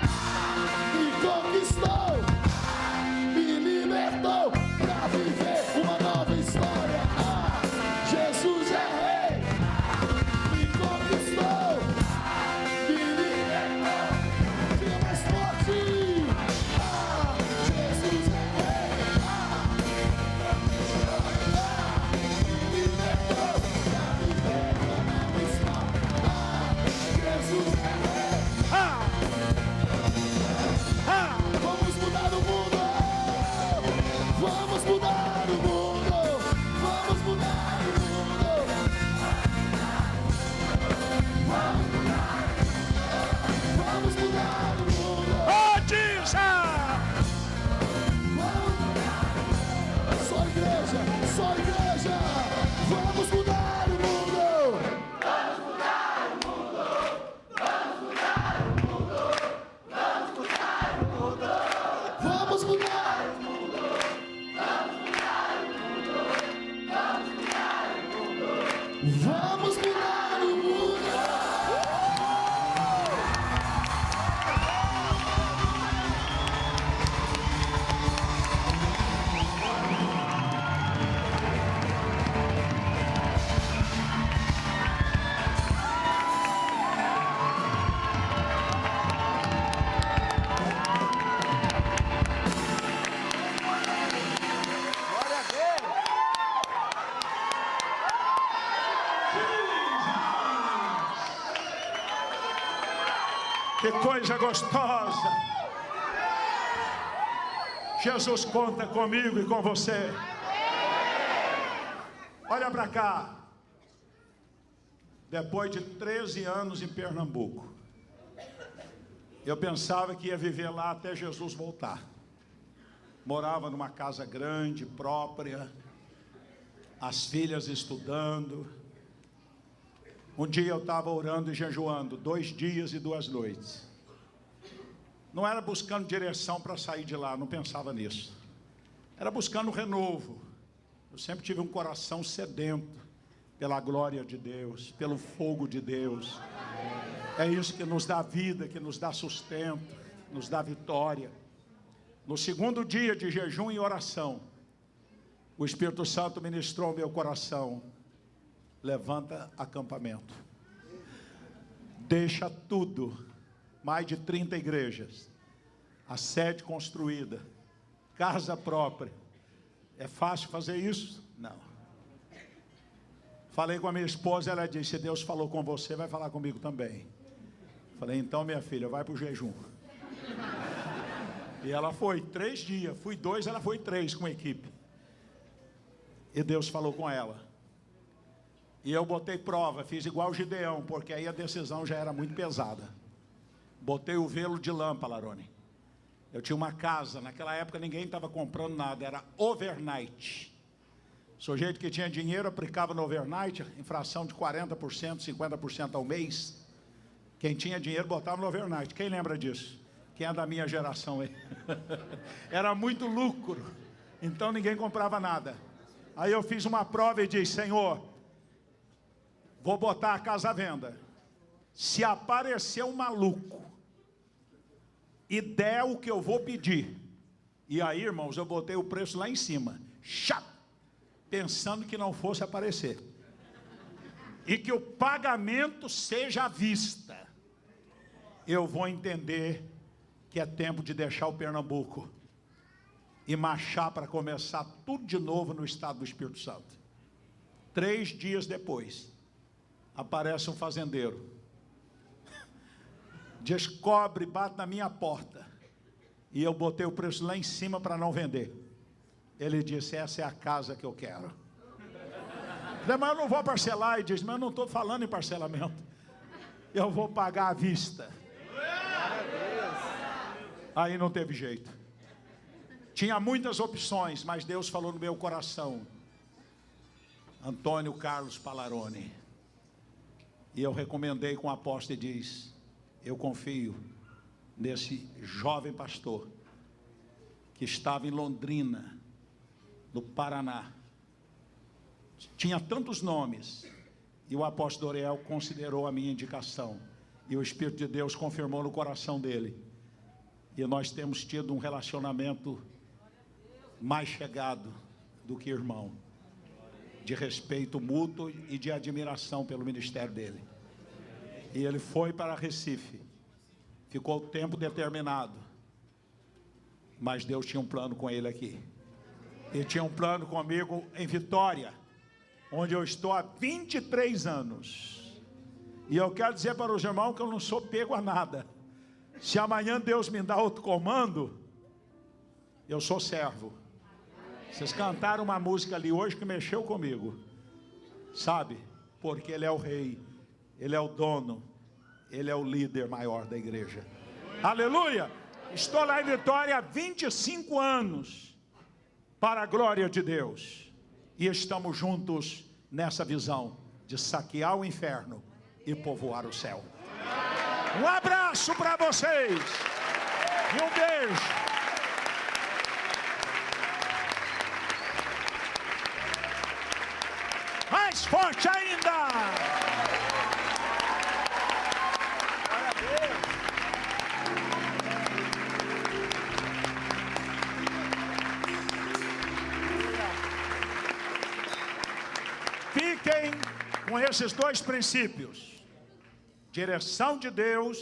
Speaker 3: Me conquistou, me libertou pra viver uma nova história.
Speaker 2: Que coisa gostosa. Jesus conta comigo e com você. Olha para cá. Depois de 13 anos em Pernambuco, eu pensava que ia viver lá até Jesus voltar. Morava numa casa grande, própria, as filhas estudando. Um dia eu estava orando e jejuando, 2 dias e 2 noites. Não era buscando direção para sair de lá, não pensava nisso. Era buscando renovo. Eu sempre tive um coração sedento pela glória de Deus, pelo fogo de Deus. É isso que nos dá vida, que nos dá sustento, nos dá vitória. No 2º dia de jejum e oração, o Espírito Santo ministrou ao meu coração: levanta acampamento. Deixa tudo, mais de 30 igrejas, a sede construída, casa própria. É fácil fazer isso? Não. Falei com a minha esposa, ela disse: se Deus falou com você, vai falar comigo também. Falei: então, minha filha, vai para o jejum. E ela foi 3 dias, fui 2, ela foi 3 com a equipe. E Deus falou com ela. E eu botei prova, fiz igual o Gideão, porque aí a decisão já era muito pesada. Botei o velo de lã, Palarone. Eu tinha uma casa, naquela época ninguém estava comprando nada, era overnight. O sujeito que tinha dinheiro aplicava no overnight, infração de 40%, 50% ao mês. Quem tinha dinheiro botava no overnight. Quem lembra disso? Quem é da minha geração aí? Era muito lucro, então ninguém comprava nada. Aí eu fiz uma prova e disse: Senhor, vou botar a casa à venda. Se aparecer um maluco e der o que eu vou pedir, e aí, irmãos, eu botei o preço lá em cima, pensando que não fosse aparecer, e que o pagamento seja à vista, eu vou entender que é tempo de deixar o Pernambuco e marchar para começar tudo de novo no estado do Espírito Santo. 3 dias depois, aparece um fazendeiro, descobre, bate na minha porta, e eu botei o preço lá em cima para não vender. Ele disse: essa é a casa que eu quero. Falei: mas eu não vou parcelar. Ele disse: mas eu não estou falando em parcelamento, eu vou pagar à vista. Aí não teve jeito. Tinha muitas opções, mas Deus falou no meu coração: Antônio Carlos Palarone. E eu recomendei com o apóstolo e diz: eu confio nesse jovem pastor que estava em Londrina, no Paraná. Tinha tantos nomes, e o apóstolo Doriel considerou a minha indicação, e o Espírito de Deus confirmou no coração dele, e nós temos tido um relacionamento mais chegado do que irmão, de respeito mútuo e de admiração pelo ministério dele. E ele foi para Recife, ficou o tempo determinado, mas Deus tinha um plano com ele aqui. Ele tinha um plano comigo em Vitória, onde eu estou há 23 anos. E eu quero dizer para os irmãos que eu não sou pego a nada. Se amanhã Deus me dá outro comando, eu sou servo. Vocês cantaram uma música ali hoje que mexeu comigo, sabe? Porque Ele é o rei, Ele é o dono, Ele é o líder maior da igreja. Aleluia! Estou lá em Vitória há 25 anos, para a glória de Deus. E estamos juntos nessa visão de saquear o inferno e povoar o céu. Um abraço para vocês e um beijo. Mais forte ainda. Fiquem com esses 2 princípios: direção de Deus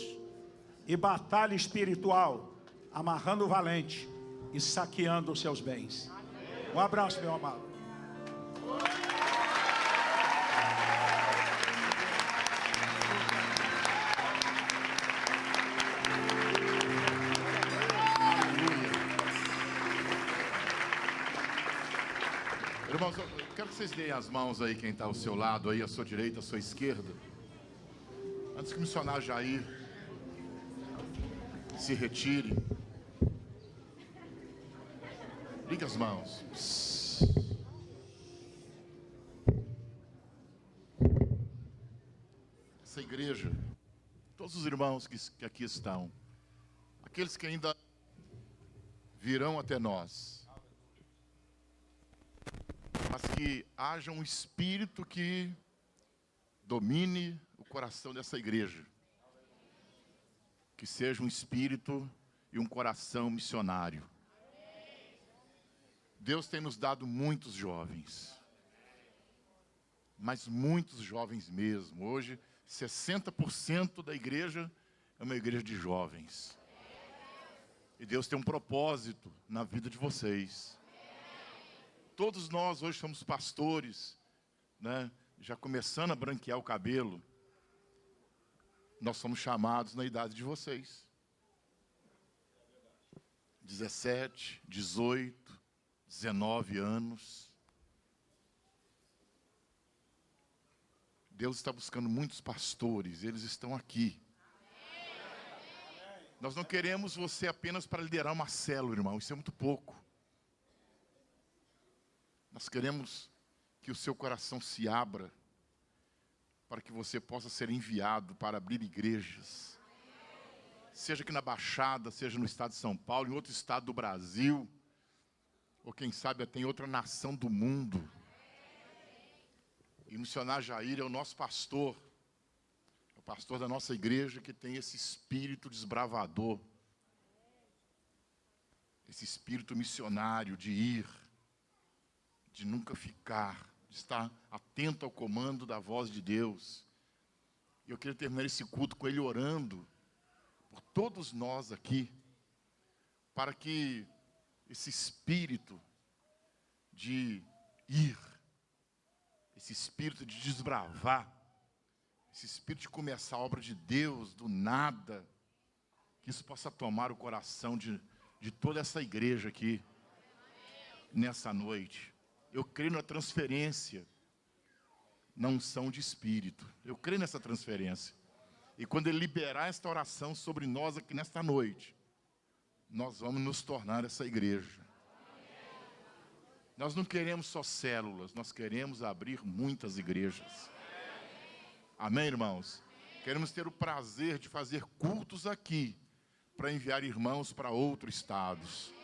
Speaker 2: e batalha espiritual, amarrando o valente e saqueando os seus bens. Um abraço, meu amado.
Speaker 1: Vocês deem as mãos aí, quem está ao seu lado, aí, à sua direita, à sua esquerda. Antes que o missionário Jair se retire, ligue as mãos. Essa igreja, todos os irmãos que aqui estão, aqueles que ainda virão até nós, mas que haja um espírito que domine o coração dessa igreja, que seja um espírito e um coração missionário. Deus tem nos dado muitos jovens, mas muitos jovens mesmo. Hoje, 60% da igreja é uma igreja de jovens. E Deus tem um propósito na vida de vocês. Todos nós hoje somos pastores, né? Já começando a branquear o cabelo. Nós somos chamados na idade de vocês. 17, 18, 19 anos. Deus está buscando muitos pastores, eles estão aqui. Nós não queremos você apenas para liderar uma célula, irmão, isso é muito pouco. Nós queremos que o seu coração se abra para que você possa ser enviado para abrir igrejas. Seja aqui na Baixada, seja no estado de São Paulo, em outro estado do Brasil, ou quem sabe até em outra nação do mundo. E o missionário Jair é o nosso pastor, é o pastor da nossa igreja que tem esse espírito desbravador, esse espírito missionário de ir, de nunca ficar, de estar atento ao comando da voz de Deus. E eu queria terminar esse culto com ele orando por todos nós aqui, para que esse espírito de ir, esse espírito de desbravar, esse espírito de começar a obra de Deus do nada, que isso possa tomar o coração de toda essa igreja aqui, nessa noite. Eu creio na transferência, na unção de espírito. Eu creio nessa transferência. E quando Ele liberar esta oração sobre nós aqui nesta noite, nós vamos nos tornar essa igreja. Nós não queremos só células, nós queremos abrir muitas igrejas. Amém, irmãos? Queremos ter o prazer de fazer cultos aqui, para enviar irmãos para outros estados.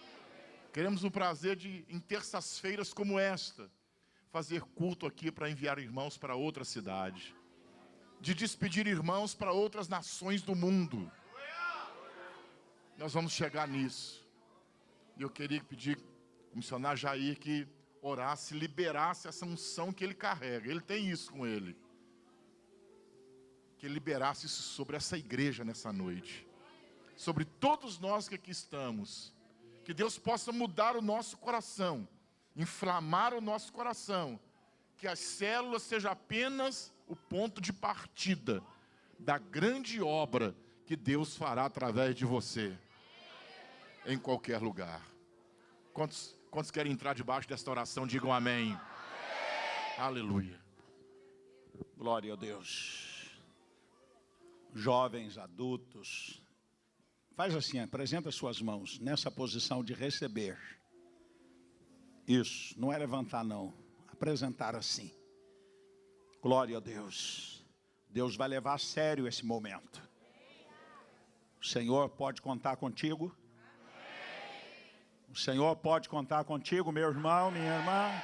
Speaker 1: Queremos o prazer de, em terças-feiras como esta, fazer culto aqui para enviar irmãos para outra cidade. De despedir irmãos para outras nações do mundo. Nós vamos chegar nisso. E eu queria pedir ao missionário Jair que orasse, liberasse essa unção que ele carrega. Ele tem isso com ele. Que ele liberasse isso sobre essa igreja nessa noite. Sobre todos nós que aqui estamos. Que Deus possa mudar o nosso coração, inflamar o nosso coração, que as células sejam apenas o ponto de partida da grande obra que Deus fará através de você, em qualquer lugar. Quantos querem entrar debaixo desta oração, digam amém. Aleluia.
Speaker 2: Glória a Deus. Jovens, adultos, faz assim, apresenta suas mãos nessa posição de receber. Isso, não é levantar não, apresentar assim. Glória a Deus. Deus vai levar a sério esse momento. O Senhor pode contar contigo? O Senhor pode contar contigo, meu irmão, minha irmã?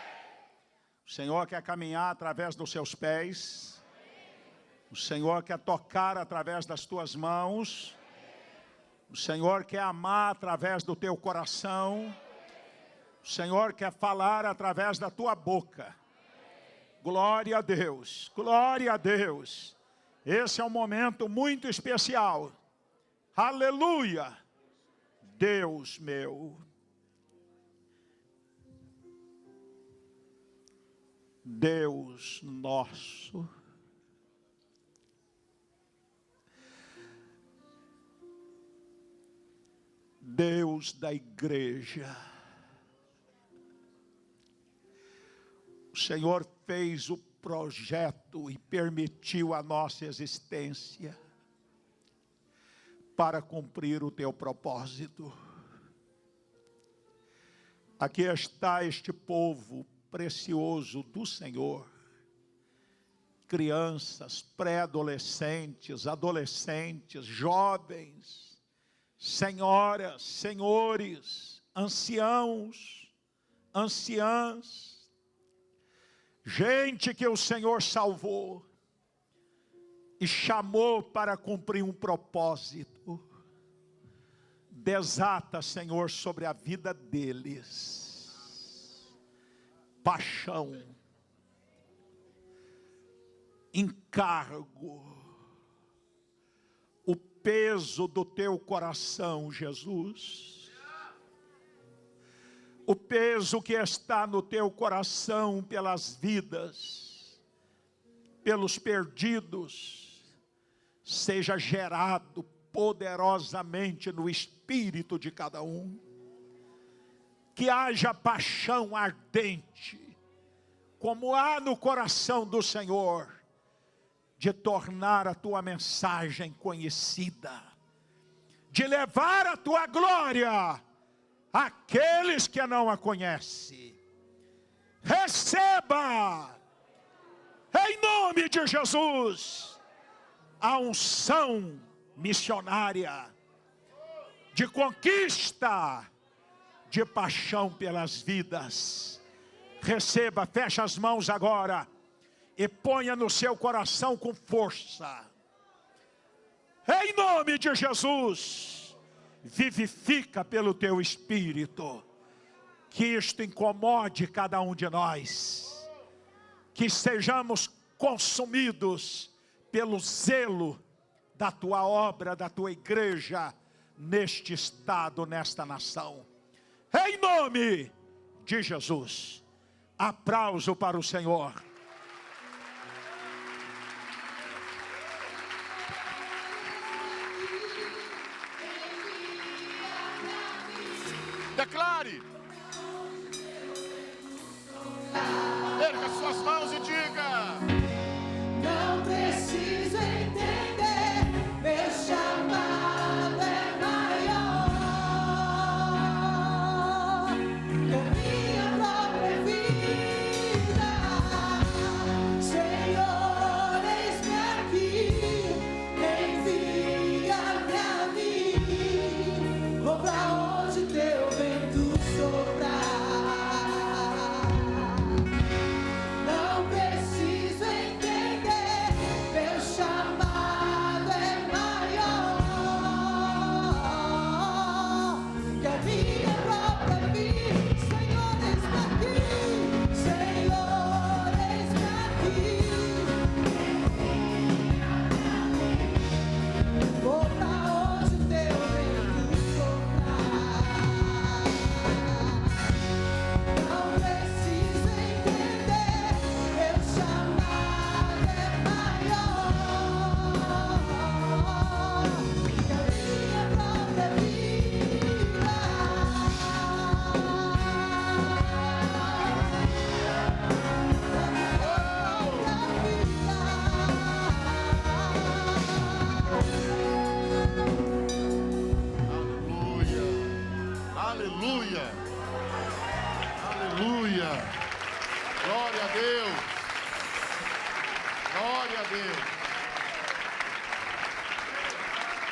Speaker 2: O Senhor quer caminhar através dos seus pés. O Senhor quer tocar através das tuas mãos. O Senhor quer amar através do teu coração. O Senhor quer falar através da tua boca. Glória a Deus, glória a Deus. Esse é um momento muito especial. Aleluia. Deus meu. Deus nosso. Deus da igreja. O Senhor fez o projeto e permitiu a nossa existência para cumprir o teu propósito. Aqui está este povo precioso do Senhor, crianças, pré-adolescentes, adolescentes, jovens, senhoras, senhores, anciãos, anciãs, gente que o Senhor salvou e chamou para cumprir um propósito. Desata, Senhor, sobre a vida deles paixão, encargo, o peso do teu coração, Jesus, o peso que está no teu coração pelas vidas, pelos perdidos, seja gerado poderosamente no espírito de cada um. Que haja paixão ardente, como há no coração do Senhor, de tornar a tua mensagem conhecida, de levar a tua glória àqueles que não a conhecem. Receba, em nome de Jesus, a unção missionária, de conquista, de paixão pelas vidas. Receba, fecha as mãos agora e ponha no seu coração com força. Em nome de Jesus, vivifica pelo teu Espírito, que isto incomode cada um de nós, que sejamos consumidos pelo zelo da tua obra, da tua igreja, neste estado, nesta nação. Em nome de Jesus. Aplauso para o Senhor.
Speaker 1: Declare. Erga suas mãos e diga:
Speaker 3: não preciso entender, meu chamado é maior que a minha própria vida. Senhor, eis-me aqui, envia-me a mim, vou pra onde teu vento soprar.
Speaker 1: Aleluia. Glória a Deus. Glória a Deus.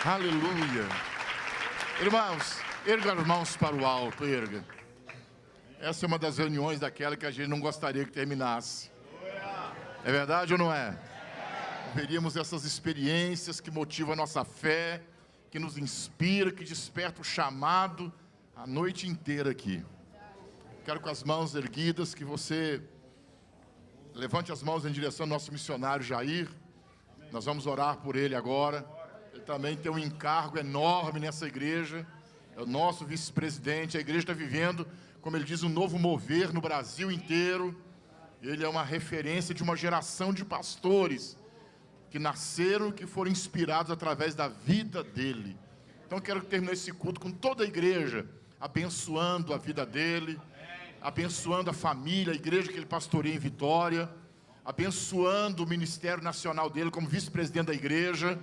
Speaker 1: Aleluia. Irmãos, erga as mãos para o alto, erga. Essa é uma das reuniões daquela que a gente não gostaria que terminasse. É verdade ou não é? Veríamos essas experiências que motivam a nossa fé, que nos inspira, que desperta o chamado a noite inteira aqui. Quero com as mãos erguidas que você levante as mãos em direção ao nosso missionário Jair. Nós vamos orar por ele agora. Ele também tem um encargo enorme nessa igreja. É o nosso vice-presidente. A igreja está vivendo, como ele diz, um novo mover no Brasil inteiro. Ele é uma referência de uma geração de pastores que nasceram, que foram inspirados através da vida dele. Então eu quero terminar esse culto com toda a igreja, abençoando a vida dele, abençoando a família, a igreja que ele pastoreia em Vitória, abençoando o ministério nacional dele como vice-presidente da igreja.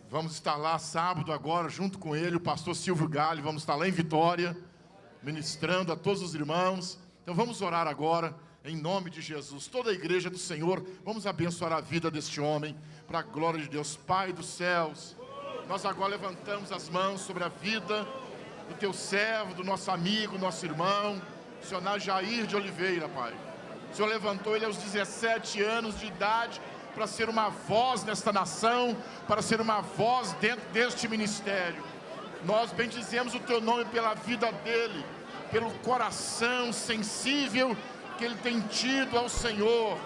Speaker 1: Vamos estar lá sábado agora, junto com ele, o pastor Silvio Galho, vamos estar lá em Vitória, ministrando a todos os irmãos. Então vamos orar agora, em nome de Jesus. Toda a igreja do Senhor, vamos abençoar a vida deste homem, para a glória de Deus. Pai dos céus, nós agora levantamos as mãos sobre a vida do teu servo, do nosso amigo, nosso irmão, o senhor Jair de Oliveira, Pai. O Senhor levantou ele aos 17 anos de idade, para ser uma voz nesta nação, para ser uma voz dentro deste ministério. Nós bendizemos o teu nome pela vida dele, pelo coração sensível que ele tem tido ao Senhor,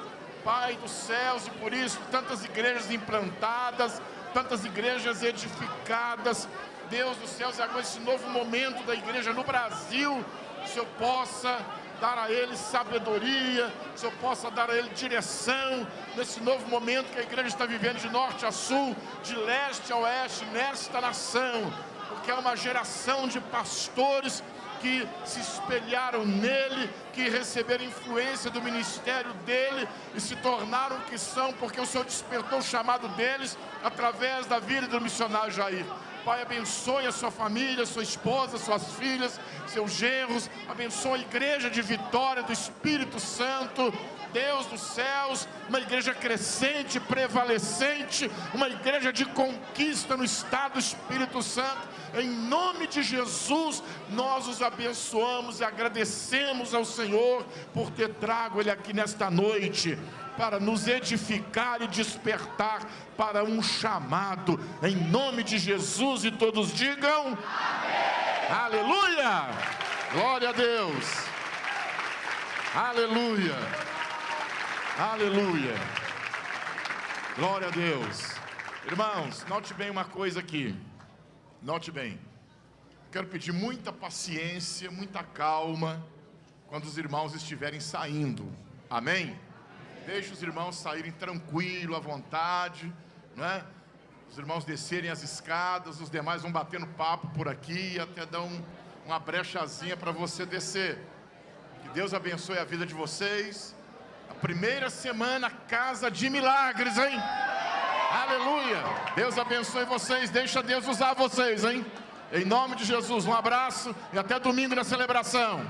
Speaker 1: Pai dos céus, e por isso tantas igrejas implantadas, tantas igrejas edificadas. Deus dos céus, agora esse novo momento da igreja no Brasil, o Senhor possa dar a ele sabedoria, o Senhor possa dar a ele direção, nesse novo momento que a igreja está vivendo de norte a sul, de leste a oeste, nesta nação, porque é uma geração de pastores que se espelharam nele, que receberam influência do ministério dele e se tornaram o que são, porque o Senhor despertou o chamado deles através da vida do missionário Jair. Pai, abençoe a sua família, sua esposa, suas filhas, seus genros, abençoe a igreja de Vitória do Espírito Santo, Deus dos céus, uma igreja crescente, prevalecente, uma igreja de conquista no estado do Espírito Santo. Em nome de Jesus, nós os abençoamos e agradecemos ao Senhor por ter trago ele aqui nesta noite, para nos edificar e despertar para um chamado, em nome de Jesus, e todos digam amém. Aleluia, glória a Deus, aleluia, aleluia, glória a Deus. Irmãos, note bem uma coisa aqui, note bem, quero pedir muita paciência, muita calma, quando os irmãos estiverem saindo, amém? Deixe os irmãos saírem tranquilo, à vontade, não é? Os irmãos descerem as escadas, os demais vão batendo papo por aqui, até dar uma brechazinha para você descer. Que Deus abençoe a vida de vocês. A primeira semana, casa de milagres, hein? Aleluia! Deus abençoe vocês, deixa Deus usar vocês, hein? Em nome de Jesus, um abraço e até domingo na celebração.